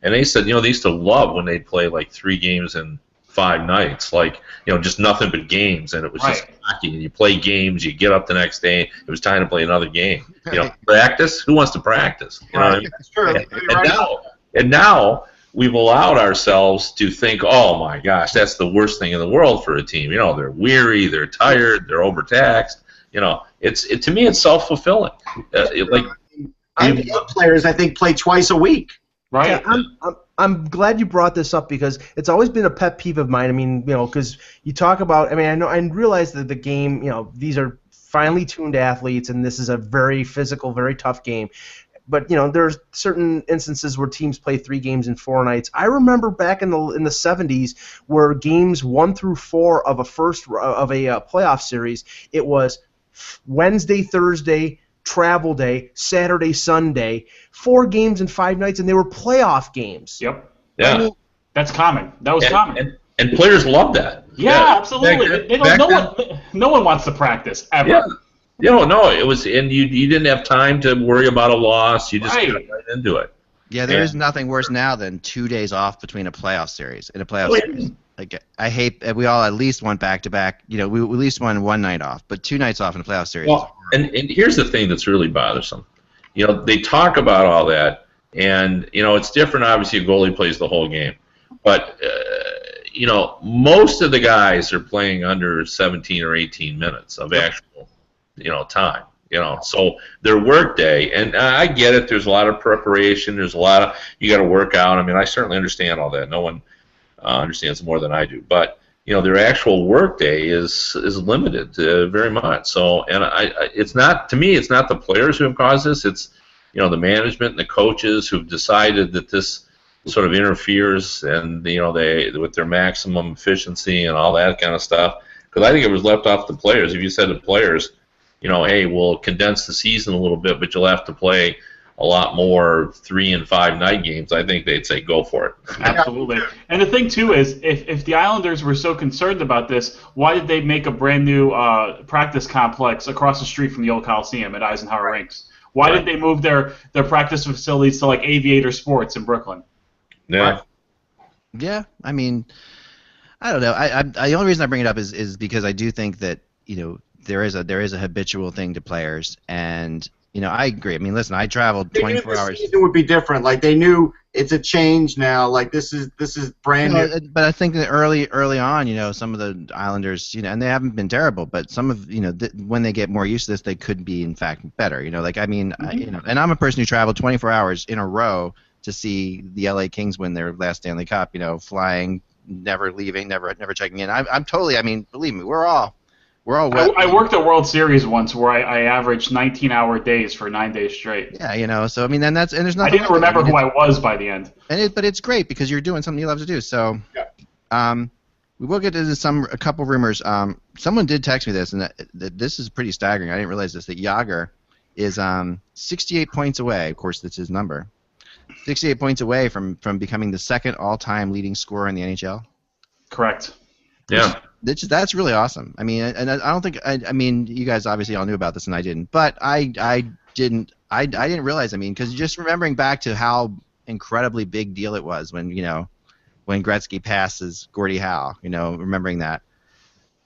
[SPEAKER 2] and they said, they used to love when they'd play like 3 games in 5 nights, like, just nothing but games, and it was just hockey, and you play games, you get up the next day, it was time to play another game. Practice? Who wants to practice? You know what I mean?
[SPEAKER 5] That's true.
[SPEAKER 2] And now we've allowed ourselves to think, oh my gosh, that's the worst thing in the world for a team. They're weary, they're tired, they're overtaxed. To me, it's self-fulfilling.
[SPEAKER 5] Players, I think, play twice a week.
[SPEAKER 4] Right.
[SPEAKER 3] Yeah, I'm glad you brought this up, because it's always been a pet peeve of mine. I mean, because you talk about. I mean, I realize that the game. These are finely tuned athletes, and this is a very physical, very tough game. But there's certain instances where teams play 3 games in 4 nights. I remember back in the 70s where games 1 through 4 of a playoff series, it was Wednesday, Thursday, travel day, Saturday, Sunday, 4 games in 5 nights, and they were playoff games.
[SPEAKER 4] Yep.
[SPEAKER 2] Yeah.
[SPEAKER 4] I mean, that's common. That was common.
[SPEAKER 2] And players love that.
[SPEAKER 4] Yeah, absolutely. No one wants to practice ever.
[SPEAKER 2] Yeah. No, it was, and you didn't have time to worry about a loss. You just got right into it.
[SPEAKER 1] Yeah, there is nothing worse now than 2 days off between a playoff series. In a playoff series, like I hate, we all at least went back to back. We at least won one night off, but 2 nights off in a playoff series.
[SPEAKER 2] Well, and here's the thing that's really bothersome. They talk about all that, and it's different. Obviously, a goalie plays the whole game, but most of the guys are playing under 17 or 18 minutes of actual, time. So their work day, and I get it. There's a lot of preparation. There's a lot of you got to work out. I mean, I certainly understand all that. No one understands more than I do. But their actual work day is limited very much. So, and it's not, to me, it's not the players who have caused this. It's the management and the coaches who've decided that this sort of interferes, and they with their maximum efficiency and all that kind of stuff. Because I think it was left off the players. If you said to players, hey, we'll condense the season a little bit, but you'll have to play a lot more 3 and 5 night games, I think they'd say go for it.
[SPEAKER 4] Absolutely. And the thing, too, is if the Islanders were so concerned about this, why did they make a brand new practice complex across the street from the old Coliseum at Eisenhower Rinks? Why did they move their practice facilities to, like, Aviator Sports in Brooklyn?
[SPEAKER 2] Yeah.
[SPEAKER 1] Yeah, I mean, I don't know. The only reason I bring it up is because I do think that, there is a habitual thing to players, and I agree. I mean, listen, I traveled 24 hours.
[SPEAKER 5] It would be different. Like they knew it's a change now. Like this is brand new.
[SPEAKER 1] But I think that early on, some of the Islanders, and they haven't been terrible, but some of when they get more used to this, they could be in fact better. Like I mean, and I'm a person who traveled 24 hours in a row to see the LA Kings win their last Stanley Cup. Flying, never leaving, never checking in. I'm totally. I mean, believe me, we're all.
[SPEAKER 4] I worked at World Series once where I averaged 19-hour days for 9 days straight.
[SPEAKER 1] Yeah, so I mean, then there's nothing.
[SPEAKER 4] I didn't remember who I was by the end.
[SPEAKER 1] But it's great because you're doing something you love to do. So, we will get into a couple rumors. Someone did text me this, and that this is pretty staggering. I didn't realize this. That Jagr is 68 points away. Of course, that's his number. 68 points away from becoming the second all-time leading scorer in the NHL.
[SPEAKER 4] Correct.
[SPEAKER 2] Yeah.
[SPEAKER 1] That's really awesome. I mean, and I don't think I mean you guys obviously all knew about this and I didn't, but I didn't realize. I mean, because just remembering back to how incredibly big deal it was when Gretzky passes Gordie Howe, remembering that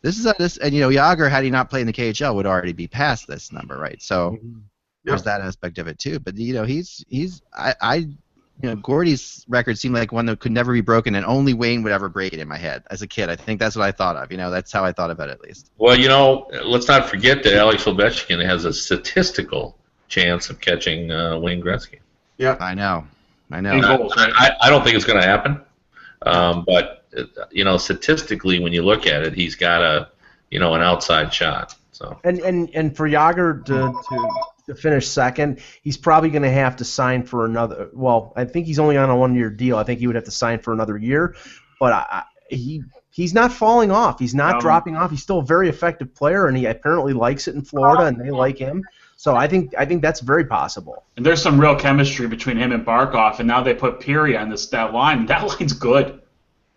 [SPEAKER 1] this and Jagr, had he not played in the KHL, would already be past this number, right? So there's that aspect of it too. But Gordie's record seemed like one that could never be broken, and only Wayne would ever break it in my head. As a kid, I think that's what I thought of. That's how I thought of it, at least.
[SPEAKER 2] Well, let's not forget that Alex Ovechkin has a statistical chance of catching Wayne Gretzky.
[SPEAKER 5] Yeah,
[SPEAKER 1] I know.
[SPEAKER 4] Goals, right?
[SPEAKER 2] I don't think it's going to happen, but statistically, when you look at it, he's got an outside shot. So
[SPEAKER 3] and for Jagr to finish second, he's probably going to have to sign for another. Well, I think he's only on a 1-year deal. I think he would have to sign for another year, but he's not falling off. He's not dropping off. He's still a very effective player, and he apparently likes it in Florida, and they like him. So I think that's very possible.
[SPEAKER 4] And there's some real chemistry between him and Barkov, and now they put Peary on that line. That line's good.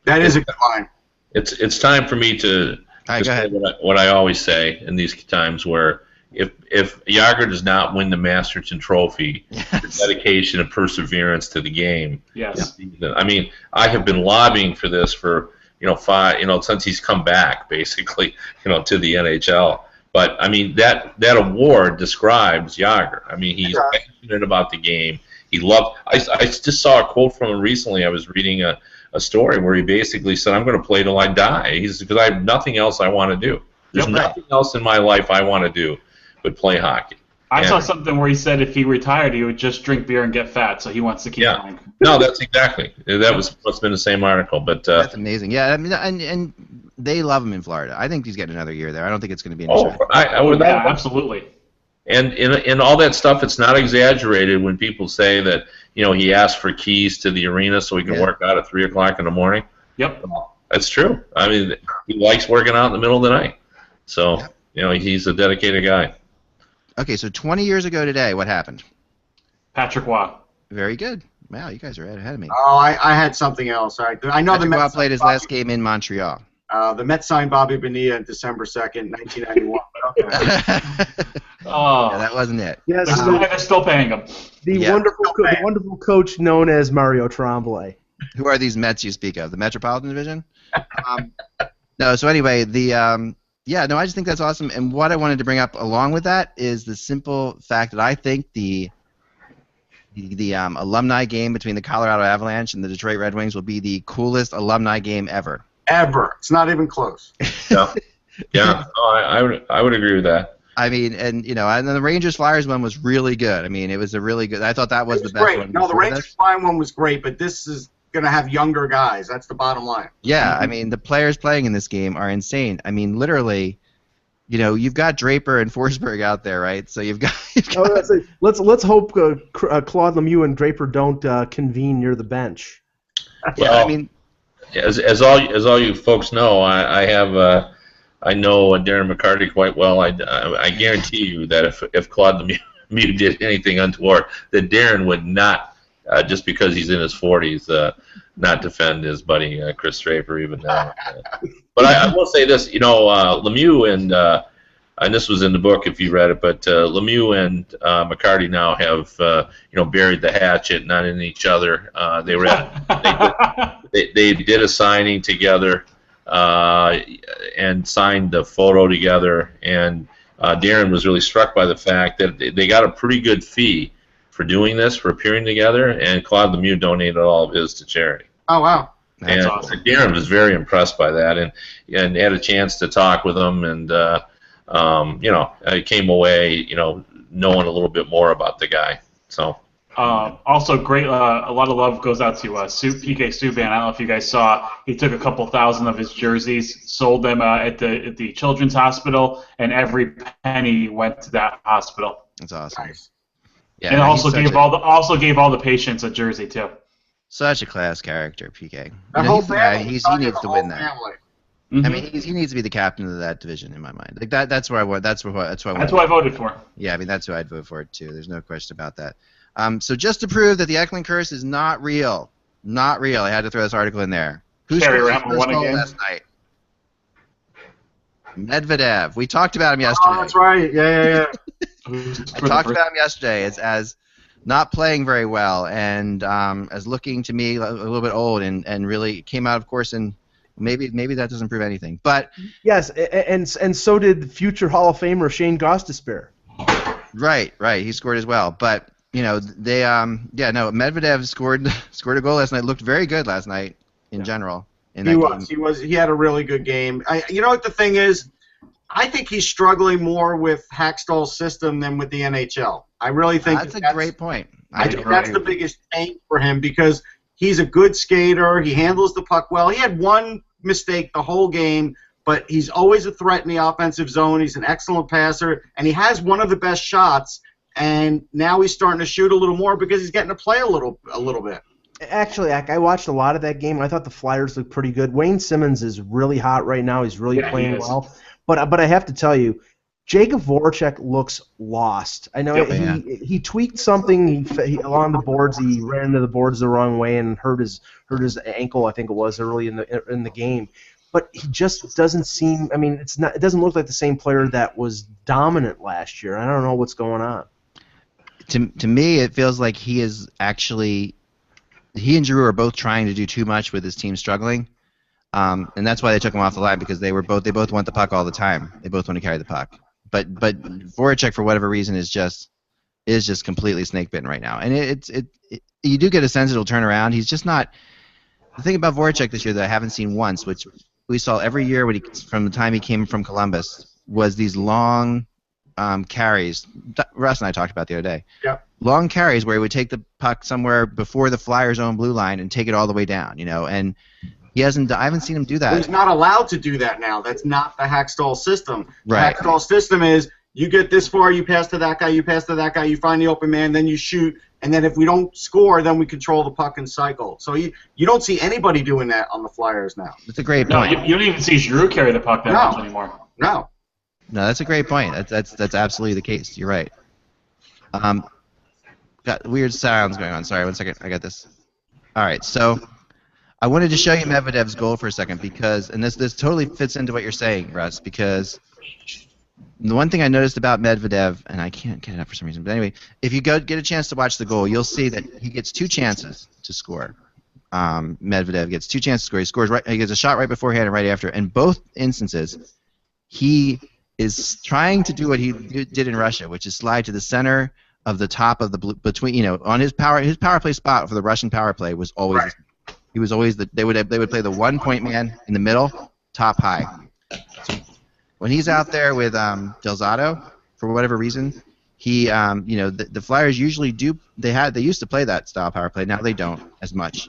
[SPEAKER 5] That is a good line.
[SPEAKER 2] It's time for me to say what I always say in these times where. If Jagr does not win the Masterton Trophy, the dedication and perseverance to the game.
[SPEAKER 4] Yes.
[SPEAKER 2] I mean, I have been lobbying for this for since he's come back basically to the NHL. But I mean that award describes Jagr. I mean he's passionate about the game. He loved. I just saw a quote from him recently. I was reading a story where he basically said, "I'm going to play till I die." Because I have nothing else I want to do. There's nothing else in my life I want to do. But play hockey.
[SPEAKER 4] I saw something where he said if he retired, he would just drink beer and get fat, so he wants to keep playing.
[SPEAKER 2] No, that's exactly. That was what's been the same article. But
[SPEAKER 1] that's amazing. Yeah, I mean, and they love him in Florida. I think he's getting another year there. I don't think it's going to be an issue.
[SPEAKER 2] I would.
[SPEAKER 4] Yeah, absolutely.
[SPEAKER 2] And in all that stuff, it's not exaggerated when people say that he asked for keys to the arena so he can work out at 3 o'clock in the morning.
[SPEAKER 4] Yep,
[SPEAKER 2] that's true. I mean, he likes working out in the middle of the night. So he's a dedicated guy.
[SPEAKER 1] Okay, so 20 years ago today, what happened?
[SPEAKER 4] Patrick Waugh.
[SPEAKER 1] Very good. Wow, you guys are ahead of me.
[SPEAKER 5] Oh, I had something else. All right. I know
[SPEAKER 1] Patrick Waugh played his last game in Montreal.
[SPEAKER 5] The Mets signed Bobby Bonilla on December 2nd, 1991.
[SPEAKER 4] Oh,
[SPEAKER 1] Yeah, that wasn't it.
[SPEAKER 3] Yes,
[SPEAKER 4] they're still paying him.
[SPEAKER 3] the
[SPEAKER 1] Yeah.
[SPEAKER 3] wonderful coach known as Mario Tremblay.
[SPEAKER 1] Who are these Mets you speak of? The Metropolitan Division? No. So anyway, yeah, no, I just think that's awesome. And what I wanted to bring up along with that is the simple fact that I think the alumni game between the Colorado Avalanche and the Detroit Red Wings will be the coolest alumni game ever.
[SPEAKER 5] Ever. It's not even close.
[SPEAKER 2] Yeah, yeah. Oh, I would agree with that.
[SPEAKER 1] I mean, and and the Rangers Flyers one was really good. I mean, it was a really good. I thought that was the best
[SPEAKER 5] great.
[SPEAKER 1] one.
[SPEAKER 5] No, the
[SPEAKER 1] before
[SPEAKER 5] Rangers
[SPEAKER 1] this.
[SPEAKER 5] Flying one was great, but this is going to have younger guys. That's the bottom line.
[SPEAKER 1] Yeah, I mean, the players playing in this game are insane. I mean, literally, you've got Draper and Forsberg out there, right? So you've got.
[SPEAKER 3] Let's hope Claude Lemieux and Draper don't convene near the bench.
[SPEAKER 1] Yeah,
[SPEAKER 2] Well,
[SPEAKER 1] I mean,
[SPEAKER 2] as all you folks know, I know Darren McCarty quite well. I guarantee you that if Claude Lemieux did anything untoward, that Darren would not, just because he's in his 40s, not defend his buddy Chris Draper even now. But I will say this, Lemieux and this was in the book if you read it, but Lemieux and McCarty now have buried the hatchet, not in each other. They did a signing together and signed the photo together, and Darren was really struck by the fact that they got a pretty good fee for doing this, for appearing together, and Claude Lemieux donated all of his to charity.
[SPEAKER 5] Oh, wow.
[SPEAKER 1] That's
[SPEAKER 2] and
[SPEAKER 1] awesome.
[SPEAKER 2] Darren was very impressed by that, and had a chance to talk with him, and I came away, knowing a little bit more about the guy. So.
[SPEAKER 4] Also, great. A lot of love goes out to PK Subban. I don't know if you guys saw. He took a couple thousand of his jerseys, sold them at the Children's Hospital, and every penny went to that hospital.
[SPEAKER 1] That's awesome.
[SPEAKER 5] Nice.
[SPEAKER 1] Yeah,
[SPEAKER 4] and
[SPEAKER 1] no,
[SPEAKER 4] also
[SPEAKER 1] he's
[SPEAKER 4] gave all the patients a jersey too.
[SPEAKER 1] such a class character, PK.
[SPEAKER 5] The whole
[SPEAKER 1] He's the guy.
[SPEAKER 5] family.
[SPEAKER 1] He needs to win that.
[SPEAKER 5] Family.
[SPEAKER 4] Mm-hmm.
[SPEAKER 1] I mean, he needs to be the captain of that division in my mind. Like that's where I want. That's who I want.
[SPEAKER 4] That's who I voted for.
[SPEAKER 1] Yeah, I mean that's who I'd vote for too. There's no question about that. So just to prove that the Eklund curse is not real, I had to throw this article in there. Who
[SPEAKER 4] Carey
[SPEAKER 1] scored
[SPEAKER 4] Rampel
[SPEAKER 1] the first
[SPEAKER 4] won
[SPEAKER 1] goal
[SPEAKER 4] again?
[SPEAKER 1] last night? Medvedev. We talked about him yesterday.
[SPEAKER 5] Oh, that's right. Yeah.
[SPEAKER 1] I talked about him yesterday as not playing very well and as looking to me a little bit old and really came out, of course, and maybe that doesn't prove anything. But
[SPEAKER 3] Yes, and so did future Hall of Famer Shane Gostisbehere.
[SPEAKER 1] right, he scored as well. But they Medvedev scored a goal last night. Looked very good last night in general.
[SPEAKER 5] He had a really good game. You know what the thing is? I think he's struggling more with Hackstall's system than with the NHL. I really think
[SPEAKER 1] that's a great point.
[SPEAKER 5] I think that's the biggest pain for him because he's a good skater. He handles the puck well. He had one mistake the whole game, but he's always a threat in the offensive zone. He's an excellent passer, and he has one of the best shots. And now he's starting to shoot a little more because he's getting to play a little bit.
[SPEAKER 3] Actually, I watched a lot of that game. I thought the Flyers looked pretty good. Wayne Simmons is really hot right now. He's really playing well. But I have to tell you, Jagr Voracek looks lost. I know he tweaked something he along the boards. He ran into the boards the wrong way and hurt his ankle. I think it was early in the game. But he just doesn't seem. I mean, it doesn't look like the same player that was dominant last year. I don't know what's going on.
[SPEAKER 1] To me, it feels like he is actually. He and Drew are both trying to do too much with his team struggling, and that's why they took him off the line because they both want the puck all the time. They both want to carry the puck. But Voracek for whatever reason is just completely snake bitten right now, and you do get a sense it'll turn around. He's just not. The thing about Voracek this year that I haven't seen once, which we saw every year from the time he came from Columbus, was these long carries. Russ and I talked about the other day.
[SPEAKER 5] Yeah.
[SPEAKER 1] Long carries where he would take the puck somewhere before the Flyers' own blue line and take it all the way down, and he hasn't. I haven't seen him do that.
[SPEAKER 5] He's not allowed to do that now. That's not the Hackstall system.
[SPEAKER 1] Right.
[SPEAKER 5] The Hackstall system is you get this far, you pass to that guy, you find the open man, then you shoot, and then if we don't score, then we control the puck and cycle. So you don't see anybody doing that on the Flyers now.
[SPEAKER 1] That's a great
[SPEAKER 4] No,
[SPEAKER 1] point.
[SPEAKER 4] you don't even see Giroux carry the puck that much anymore.
[SPEAKER 5] No.
[SPEAKER 1] No, that's a great point. That's absolutely the case. You're right. Got weird sounds going on. Sorry, 1 second. I got this. All right, so I wanted to show you Medvedev's goal for a second because, and this totally fits into what you're saying, Russ, because The one thing I noticed about Medvedev, and I can't get it up for some reason, but anyway, if you get a chance to watch the goal, you'll see that he gets 2 chances to score. Medvedev gets 2 chances to score. He scores right. He gets a shot right beforehand and right after. In both instances, he is trying to do what he did in Russia, which is slide to the center of the top of the between. On his power play spot for the Russian power play was always.
[SPEAKER 5] Right.
[SPEAKER 1] He was always they would play the 1-point man in the middle, top high. So when he's out there with Delzato, for whatever reason, he the Flyers usually do. They used to play that style power play. Now they don't as much.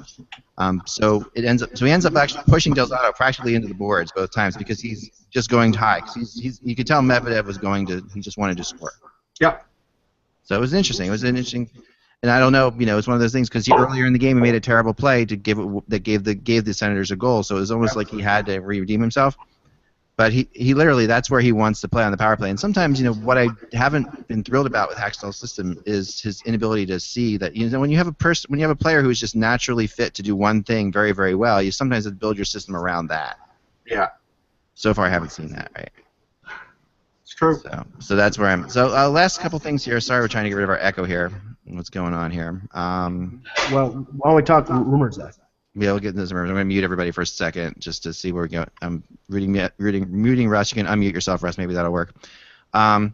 [SPEAKER 1] So he ends up actually pushing Delzato practically into the boards both times because he's just going high. You could tell Medvedev he just wanted to score.
[SPEAKER 5] Yep.
[SPEAKER 1] So it was interesting. And I don't know, it's one of those things because earlier in the game he made a terrible play gave the Senators a goal. So it was almost like he had to redeem himself. But he literally, that's where he wants to play on the power play. And sometimes, what I haven't been thrilled about with Hackstall's system is his inability to see that, when you have a player who is just naturally fit to do one thing very, very well, you sometimes have to build your system around that.
[SPEAKER 5] Yeah.
[SPEAKER 1] So far, I haven't seen that, right?
[SPEAKER 5] It's true.
[SPEAKER 1] So that's where I'm. So last couple things here. Sorry, we're trying to get rid of our echo here. What's going on here?
[SPEAKER 3] Well, why don't we talk rumors, Zach?
[SPEAKER 1] Yeah, we'll get into this rumors. I'm going to mute everybody for a second just to see where we go. I'm muting Russ. You can unmute yourself, Russ. Maybe that'll work. All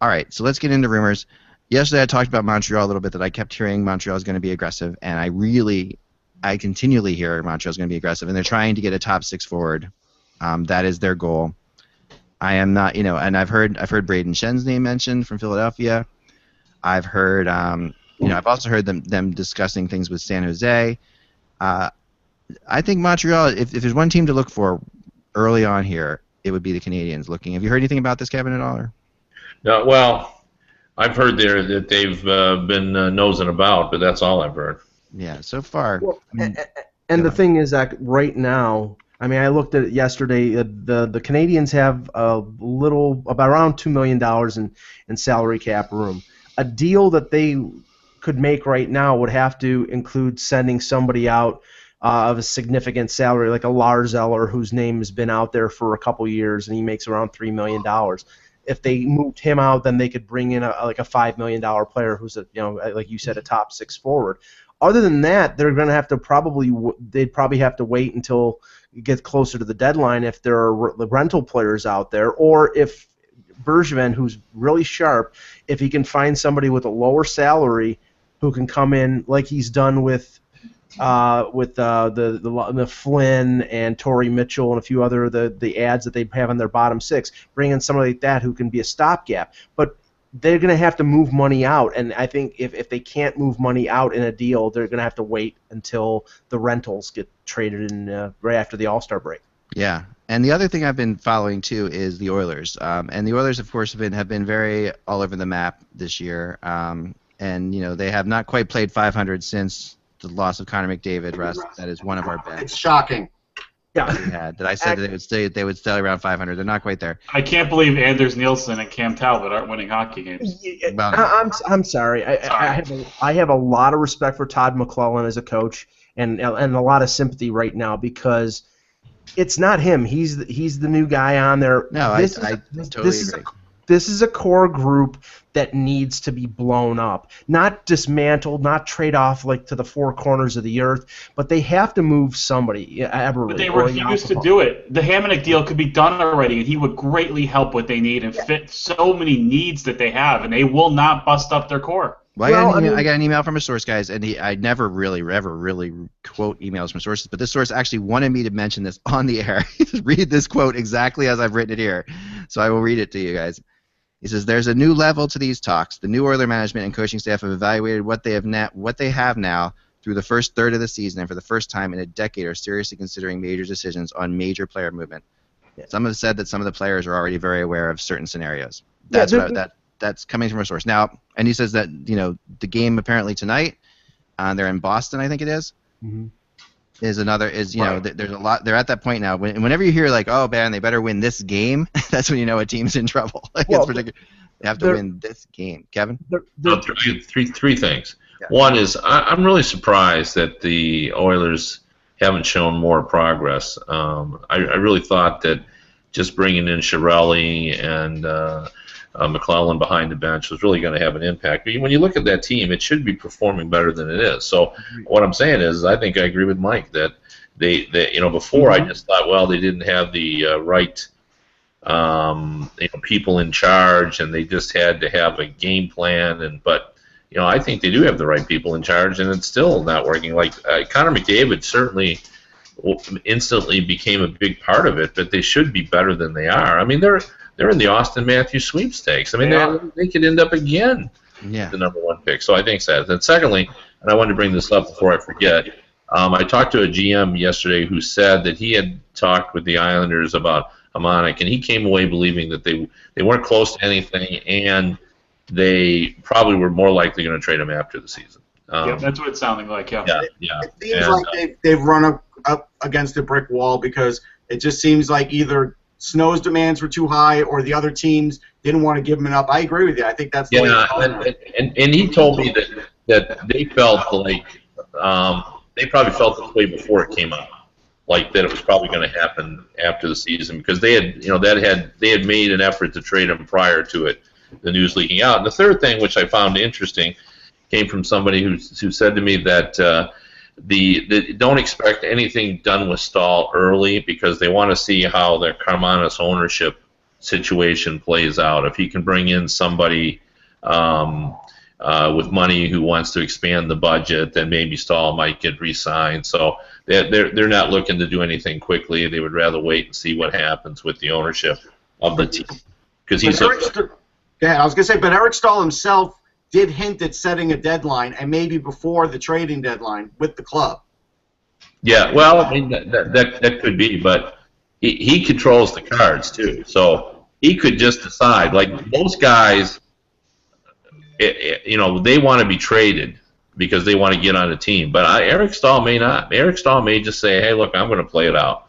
[SPEAKER 1] right, so let's get into rumors. Yesterday I talked about Montreal a little bit, that I kept hearing Montreal is going to be aggressive, and I continually hear Montreal is going to be aggressive, and they're trying to get a top 6 forward. That is their goal. I am not, and I've heard Braden Shen's name mentioned from Philadelphia. I've heard, I've also heard them discussing things with San Jose. I think Montreal, if there's one team to look for early on here, it would be the Canadiens looking. Have you heard anything about this, Kevin, at all? Or?
[SPEAKER 2] No, well, I've heard that they've been nosing about, but that's all I've heard.
[SPEAKER 1] Yeah, so far.
[SPEAKER 3] Well, and the thing is that right now, I looked at it yesterday. The Canadiens have about around $2 million in salary cap room. A deal that they could make right now would have to include sending somebody out of a significant salary, like a Lars Eller, whose name has been out there for a couple years, and he makes around $3 million. If they moved him out, then they could bring in a $5 million player who's like you said, a top 6 forward. Other than that, they're going to have to they'd probably have to wait until it gets closer to the deadline if there are rental players out there, or if Bergevin, who's really sharp, if he can find somebody with a lower salary who can come in like he's done with the Flynn and Torrey Mitchell and a few other the ads that they have on their bottom 6, bring in somebody like that who can be a stopgap. But they're going to have to move money out, and I think if they can't move money out in a deal, they're going to have to wait until the rentals get traded in right after the All-Star break.
[SPEAKER 1] Yeah, and the other thing I've been following too is the Oilers, and the Oilers, of course, have been very all over the map this year, and they have not quite played 500 since the loss of Connor McDavid. Russ, that is one of our bets.
[SPEAKER 5] It's shocking.
[SPEAKER 3] Yeah,
[SPEAKER 1] that I said that they would stay around 500. They're not quite there.
[SPEAKER 4] I can't believe Anders Nielsen and Cam Talbot aren't winning hockey games.
[SPEAKER 3] I'm sorry. I have a lot of respect for Todd McClellan as a coach, and a lot of sympathy right now because it's not him. He's the new guy on there.
[SPEAKER 1] No, I totally agree.
[SPEAKER 3] This is a core group that needs to be blown up, not dismantled, not trade off like to the 4 corners of the earth, but they have to move somebody.
[SPEAKER 4] But they refuse to do it. The Hamonic deal could be done already, and he would greatly help what they need and fit so many needs that they have, and they will not bust up their core.
[SPEAKER 1] Well, I got an email from a source, guys, and I never really quote emails from sources, but this source actually wanted me to mention this on the air. Read this quote exactly as I've written it here, so I will read it to you guys. He says, "There's a new level to these talks. The new Oiler management and coaching staff have evaluated what they have now through the first third of the season, and for the first time in a decade are seriously considering major decisions on major player movement. Yeah. Some have said that some of the players are already very aware of certain scenarios." That's coming from a source. Now, and he says that the game apparently tonight, they're in Boston, I think it is. Mm-hmm. There's a lot. They're at that point now. Whenever you hear like, oh man, they better win this game, that's when you know a team's in trouble. They have to win this game. Kevin?
[SPEAKER 2] Three things.
[SPEAKER 1] Yeah.
[SPEAKER 2] One is I'm really surprised that the Oilers haven't shown more progress. I really thought that just bringing in Chiarelli and McClellan behind the bench was really going to have an impact. But when you look at that team, it should be performing better than it is. So what I'm saying is, I think I agree with Mike that they before I just thought, well, they didn't have the right people in charge, and they just had to have a game plan. But I think they do have the right people in charge, and it's still not working. Like Connor McDavid certainly instantly became a big part of it, but they should be better than they are. I mean, they're in the Austin Matthews sweepstakes. I mean, they could end up again the number 1 pick. So I think that. And secondly, and I wanted to bring this up before I forget, I talked to a GM yesterday who said that he had talked with the Islanders about Hamonic, and he came away believing that they weren't close to anything, and they probably were more likely going to trade him after the season.
[SPEAKER 4] That's what it's sounding like. Yeah.
[SPEAKER 5] It seems like they've run up against a brick wall, because it just seems like either Snow's demands were too high or the other teams didn't want to give him enough. I agree with you. I think that's the way it's going.
[SPEAKER 2] And he told me that they felt like they probably felt this way before it came out, like that it was probably going to happen after the season, because they had they had made an effort to trade him prior to it, the news leaking out. And the third thing, which I found interesting, came from somebody who said to me that don't expect anything done with Staal early, because they want to see how their Karmanos ownership situation plays out. If he can bring in somebody with money who wants to expand the budget, then maybe Staal might get re-signed. So they're not looking to do anything quickly. They would rather wait and see what happens with the ownership of the team. Because
[SPEAKER 5] I was going to say, but Eric Staal himself did hint at setting a deadline, and maybe before the trading deadline with the club.
[SPEAKER 2] Yeah, well, I mean that could be, but he controls the cards too, so he could just decide. Like most guys, they want to be traded because they want to get on a team, but Eric Staal may not. Eric Staal may just say, "Hey, look, I'm going to play it out."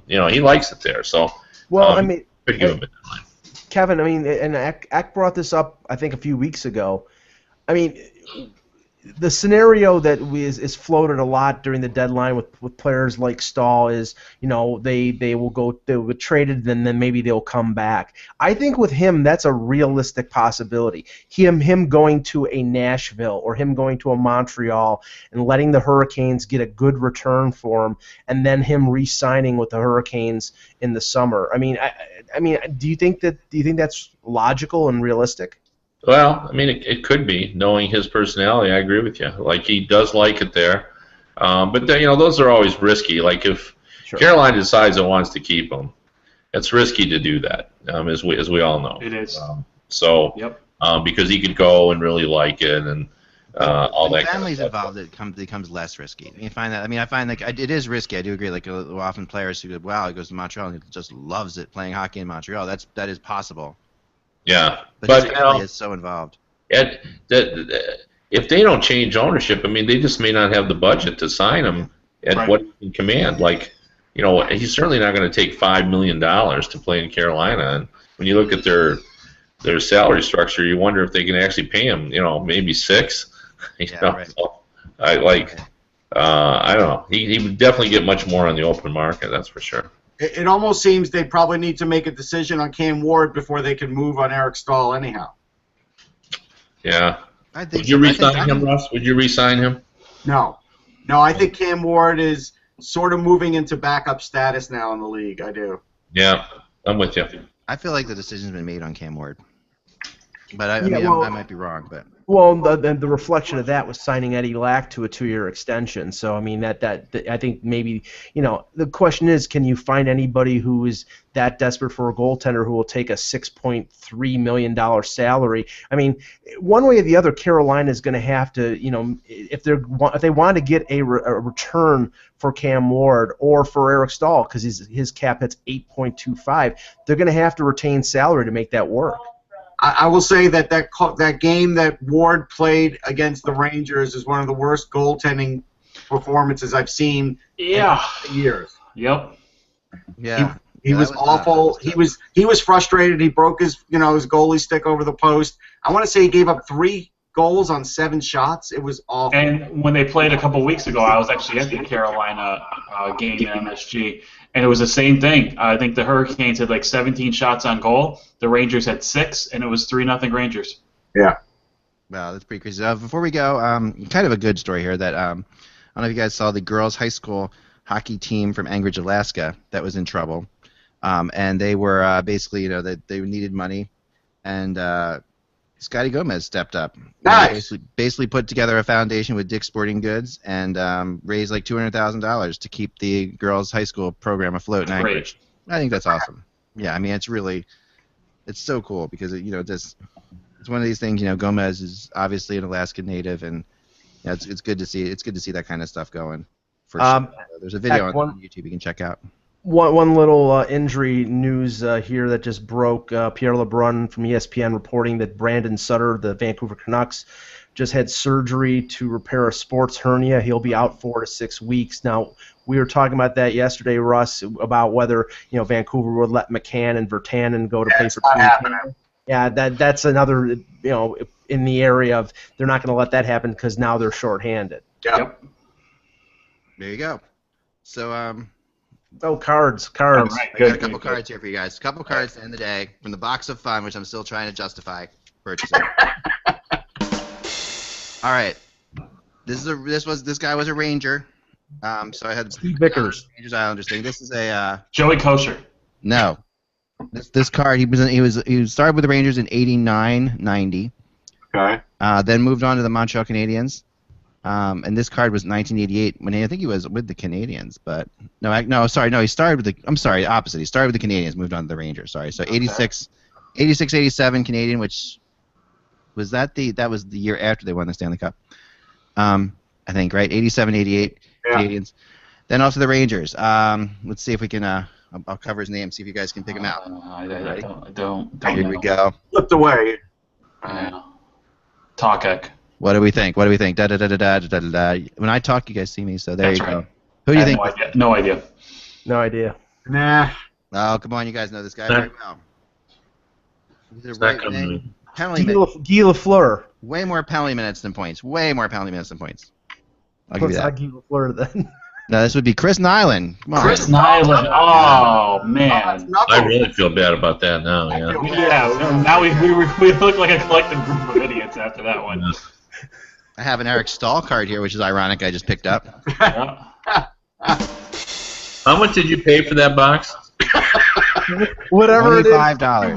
[SPEAKER 2] He likes it there, so could give him a deadline.
[SPEAKER 3] Kevin, I mean, and Ak brought this up, I think, a few weeks ago. I mean, the scenario that is floated a lot during the deadline with players like Staal is, they will trade it, and then maybe they'll come back. I think with him, that's a realistic possibility. Him going to a Nashville or him going to a Montreal and letting the Hurricanes get a good return for him, and then him re-signing with the Hurricanes in the summer. I mean, do you think that's logical and realistic?
[SPEAKER 2] Well, I mean, it could be, knowing his personality. I agree with you. Like, he does like it there. But then, those are always risky. Like, if Carolina decides it wants to keep him, it's risky to do that, as we all know.
[SPEAKER 4] It is.
[SPEAKER 2] Because he could go and really like it, and all that.
[SPEAKER 1] Families
[SPEAKER 2] kind of
[SPEAKER 1] involved, it becomes less risky. You find that. I mean, I find like it is risky. I do agree. Like often players who go, wow, he goes to Montreal and he just loves it playing hockey in Montreal. That is possible.
[SPEAKER 2] Yeah,
[SPEAKER 1] but his family is so involved.
[SPEAKER 2] If they don't change ownership, I mean, they just may not have the budget to sign him at what he can command. Like, he's certainly not going to take $5 million to play in Carolina. And when you look at their salary structure, you wonder if they can actually pay him. Maybe $6.
[SPEAKER 1] Right.
[SPEAKER 2] So I don't know. He would definitely get much more on the open market. That's for sure.
[SPEAKER 5] It almost seems they probably need to make a decision on Cam Ward before they can move on Eric Staal anyhow.
[SPEAKER 2] Yeah.
[SPEAKER 1] I think
[SPEAKER 2] Would you re-sign him, Russ? Would you re-sign him?
[SPEAKER 5] No, I think Cam Ward is sort of moving into backup status now in the league. I do.
[SPEAKER 2] Yeah, I'm with you.
[SPEAKER 1] I feel like the decision's been made on Cam Ward. But I might be wrong, but
[SPEAKER 3] well, the reflection of that was signing Eddie Lack to a 2-year extension. So I mean that I think maybe the question is, can you find anybody who is that desperate for a goaltender who will take a $6.3 million salary? I mean, one way or the other, Carolina is going to have to, if they want to get a return for Cam Ward or for Eric Staal, because his cap hits 8.25, they're going to have to retain salary to make that work.
[SPEAKER 5] I will say that game that Ward played against the Rangers is one of the worst goaltending performances I've seen in years.
[SPEAKER 4] Yep.
[SPEAKER 1] Yeah.
[SPEAKER 5] He was awful. He was frustrated. He broke his his goalie stick over the post. I want to say he gave up 3 goals on 7 shots. It was awful.
[SPEAKER 4] And when they played a couple weeks ago, I was actually at the Carolina game in MSG, and it was the same thing. I think the Hurricanes had like 17 shots on goal. The Rangers had 6, and it was 3-0 Rangers.
[SPEAKER 5] Yeah.
[SPEAKER 1] Wow, that's pretty crazy. Before we go, kind of a good story here that I don't know if you guys saw the girls' high school hockey team from Anchorage, Alaska, that was in trouble, and they were basically, they needed money, and Scotty Gomez stepped up.
[SPEAKER 5] Nice.
[SPEAKER 1] Basically put together a foundation with Dick's Sporting Goods and raised like $200,000 to keep the girls' high school program afloat in Anchorage. I think that's awesome. Yeah, I mean it's so cool because it's one of these things. Gomez is obviously an Alaskan native, and it's good to see. It's good to see that kind of stuff going. For sure. There's a video on YouTube you can check out.
[SPEAKER 3] One little injury news here that just broke. Pierre LeBrun from ESPN reporting that Brandon Sutter, the Vancouver Canucks, just had surgery to repair a sports hernia. He'll be out 4 to 6 weeks. Now, we were talking about that yesterday, Russ, about whether Vancouver would let McCann and Virtanen go to play for Team Canada. Yeah, that's another, in the area of they're not going to let that happen because now they're shorthanded.
[SPEAKER 5] Yep.
[SPEAKER 1] There you go. So,
[SPEAKER 3] cards.
[SPEAKER 4] All right,
[SPEAKER 1] I got a couple cards here for you guys. A couple cards to end the day from the Box of Fun, which I'm still trying to justify purchasing. All right. This guy was a Ranger. So I had
[SPEAKER 3] Steve Vickers.
[SPEAKER 1] Rangers Islanders thing. This is a
[SPEAKER 4] Joey Kosher.
[SPEAKER 1] No. This card he started with the Rangers in 89-90.
[SPEAKER 5] Okay.
[SPEAKER 1] Then moved on to the Montreal Canadiens. And this card was 1988 when I think he was with the Canadiens, but he started with the opposite. He started with the Canadiens, moved on to the Rangers. Sorry. So 86-87 Canadian, which was that was the year after they won the Stanley Cup. I think, right? 87-88 Canadiens. Then off to the Rangers. Let's see if we can I'll cover his name, see if you guys can pick him out.
[SPEAKER 4] I don't
[SPEAKER 1] Here
[SPEAKER 4] know.
[SPEAKER 1] we go.
[SPEAKER 5] Flipped away.
[SPEAKER 4] Takek.
[SPEAKER 1] What do we think? Da da da da da da da. When I talk, you guys see me. So there you go. Who do you think?
[SPEAKER 4] No idea.
[SPEAKER 3] No idea.
[SPEAKER 5] Nah.
[SPEAKER 1] Oh, come on, you guys know this guy very well. He's a right wing. Penalty
[SPEAKER 3] Guy
[SPEAKER 1] minutes.
[SPEAKER 3] Lafleur.
[SPEAKER 1] Way more penalty minutes than points. I'll give you
[SPEAKER 3] What's
[SPEAKER 1] that.
[SPEAKER 3] Guy Lafleur then?
[SPEAKER 1] No, this would be Chris Nyland. Come on.
[SPEAKER 4] Chris Nyland. Oh man.
[SPEAKER 2] I really feel bad about that now. Yeah.
[SPEAKER 4] Yeah. Now we look like a collective group of idiots after that one.
[SPEAKER 1] I have an Eric Staal card here, which is ironic. I just picked up.
[SPEAKER 2] How much did you pay for that box?
[SPEAKER 3] Whatever it is.
[SPEAKER 1] $25.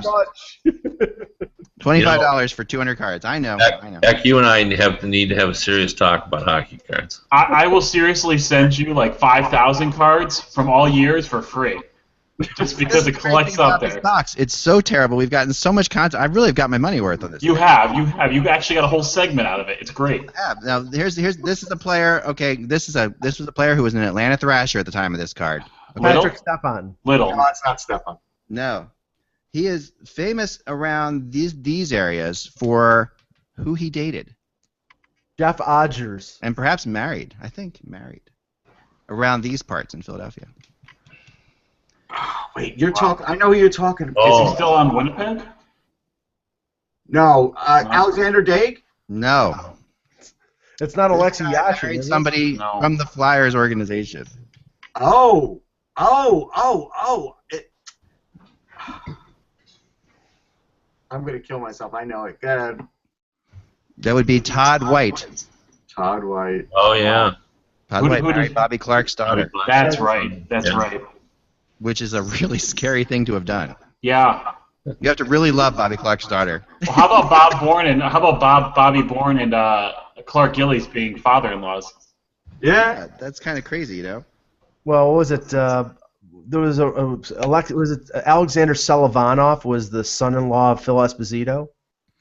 [SPEAKER 1] $25 for 200 cards. I know.
[SPEAKER 2] Heck, you and I need to have a serious talk about hockey cards.
[SPEAKER 4] I will seriously send you like 5,000 cards from all years for free, just because it collects up there.
[SPEAKER 1] Box. It's so terrible. We've gotten so much content. I really have got my money worth on this.
[SPEAKER 4] You have. You actually got a whole segment out of it. It's great.
[SPEAKER 1] Yeah. Now this is a player. Okay, this was a player who was an Atlanta Thrasher at the time of this card. Okay?
[SPEAKER 3] Patrick Stepan.
[SPEAKER 4] Little.
[SPEAKER 5] No, it's not Stefan.
[SPEAKER 1] No. He is famous around these areas for who he dated.
[SPEAKER 3] Jeff Odgers.
[SPEAKER 1] And perhaps married. I think married. Around these parts in Philadelphia.
[SPEAKER 5] Oh, wait, you're talking. I know who you're talking about.
[SPEAKER 2] Oh.
[SPEAKER 4] Is he still on Winnipeg?
[SPEAKER 5] No, Alexander Daig?
[SPEAKER 1] No.
[SPEAKER 3] It's not Alexei Yashin.
[SPEAKER 1] Married somebody from the Flyers organization.
[SPEAKER 5] Oh. I'm going to kill myself. I know it. Go ahead.
[SPEAKER 1] That would be Todd White.
[SPEAKER 5] Todd White.
[SPEAKER 2] Oh, yeah.
[SPEAKER 1] Todd White married Bobby Clark's daughter.
[SPEAKER 4] That's right. That's right.
[SPEAKER 1] Which is a really scary thing to have done.
[SPEAKER 4] Yeah.
[SPEAKER 1] You have to really love Bobby Clark's daughter.
[SPEAKER 4] Well, how about Bobby Bourne and Clark Gillies being father-in-laws?
[SPEAKER 5] Yeah.
[SPEAKER 1] That's kind of crazy, you know.
[SPEAKER 3] Well, what was it? There was was it Alexander Selivanov was the son-in-law of Phil Esposito?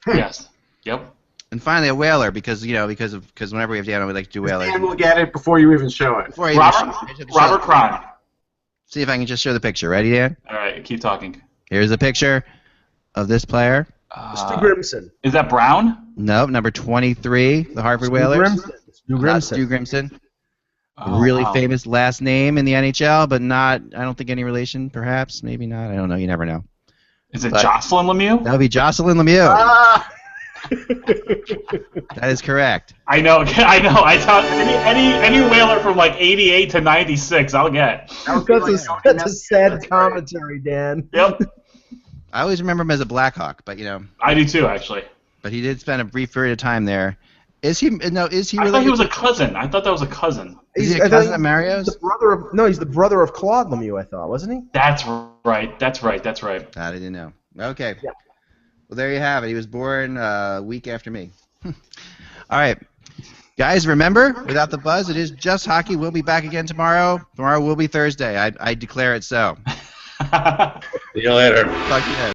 [SPEAKER 4] Yes. Yep.
[SPEAKER 1] And finally, a whaler because whenever we have Dan, we like to do whalers.
[SPEAKER 5] And we'll get it before you even show it.
[SPEAKER 4] Robert Cron.
[SPEAKER 1] See if I can just show the picture. Ready, Dan?
[SPEAKER 4] All right, keep talking.
[SPEAKER 1] Here's a picture of this player.
[SPEAKER 3] Stu Grimson.
[SPEAKER 4] Is that Brown?
[SPEAKER 1] No, number 23, the Harvard Whalers.
[SPEAKER 3] Stu
[SPEAKER 1] Not Stu
[SPEAKER 3] Grimson.
[SPEAKER 1] Grimson. Really famous last name in the NHL, but not, I don't think any relation, perhaps, maybe not. I don't know. You never know.
[SPEAKER 4] Is it Jocelyn Lemieux?
[SPEAKER 1] That would be Jocelyn Lemieux. That is correct.
[SPEAKER 4] I know. I thought any Whaler from like 88 to 96, I'll get.
[SPEAKER 3] That's a sad commentary, Dan.
[SPEAKER 4] Yep.
[SPEAKER 1] I always remember him as a Blackhawk, but
[SPEAKER 4] I do too, actually.
[SPEAKER 1] But he did spend a brief period of time there. Is he? No, is he?
[SPEAKER 4] I
[SPEAKER 1] Really
[SPEAKER 4] thought he was a cousin. I thought that was a cousin.
[SPEAKER 1] Is he a cousin of Mario's?
[SPEAKER 3] He's the brother of Claude Lemieux, I thought, wasn't he?
[SPEAKER 4] That's right.
[SPEAKER 1] I didn't know. Okay. Yeah. Well, there you have it. He was born a week after me. All right. Guys, remember, without the buzz, it is just hockey. We'll be back again tomorrow. Tomorrow will be Thursday. I declare it so.
[SPEAKER 2] See you later.
[SPEAKER 1] Talk to you then.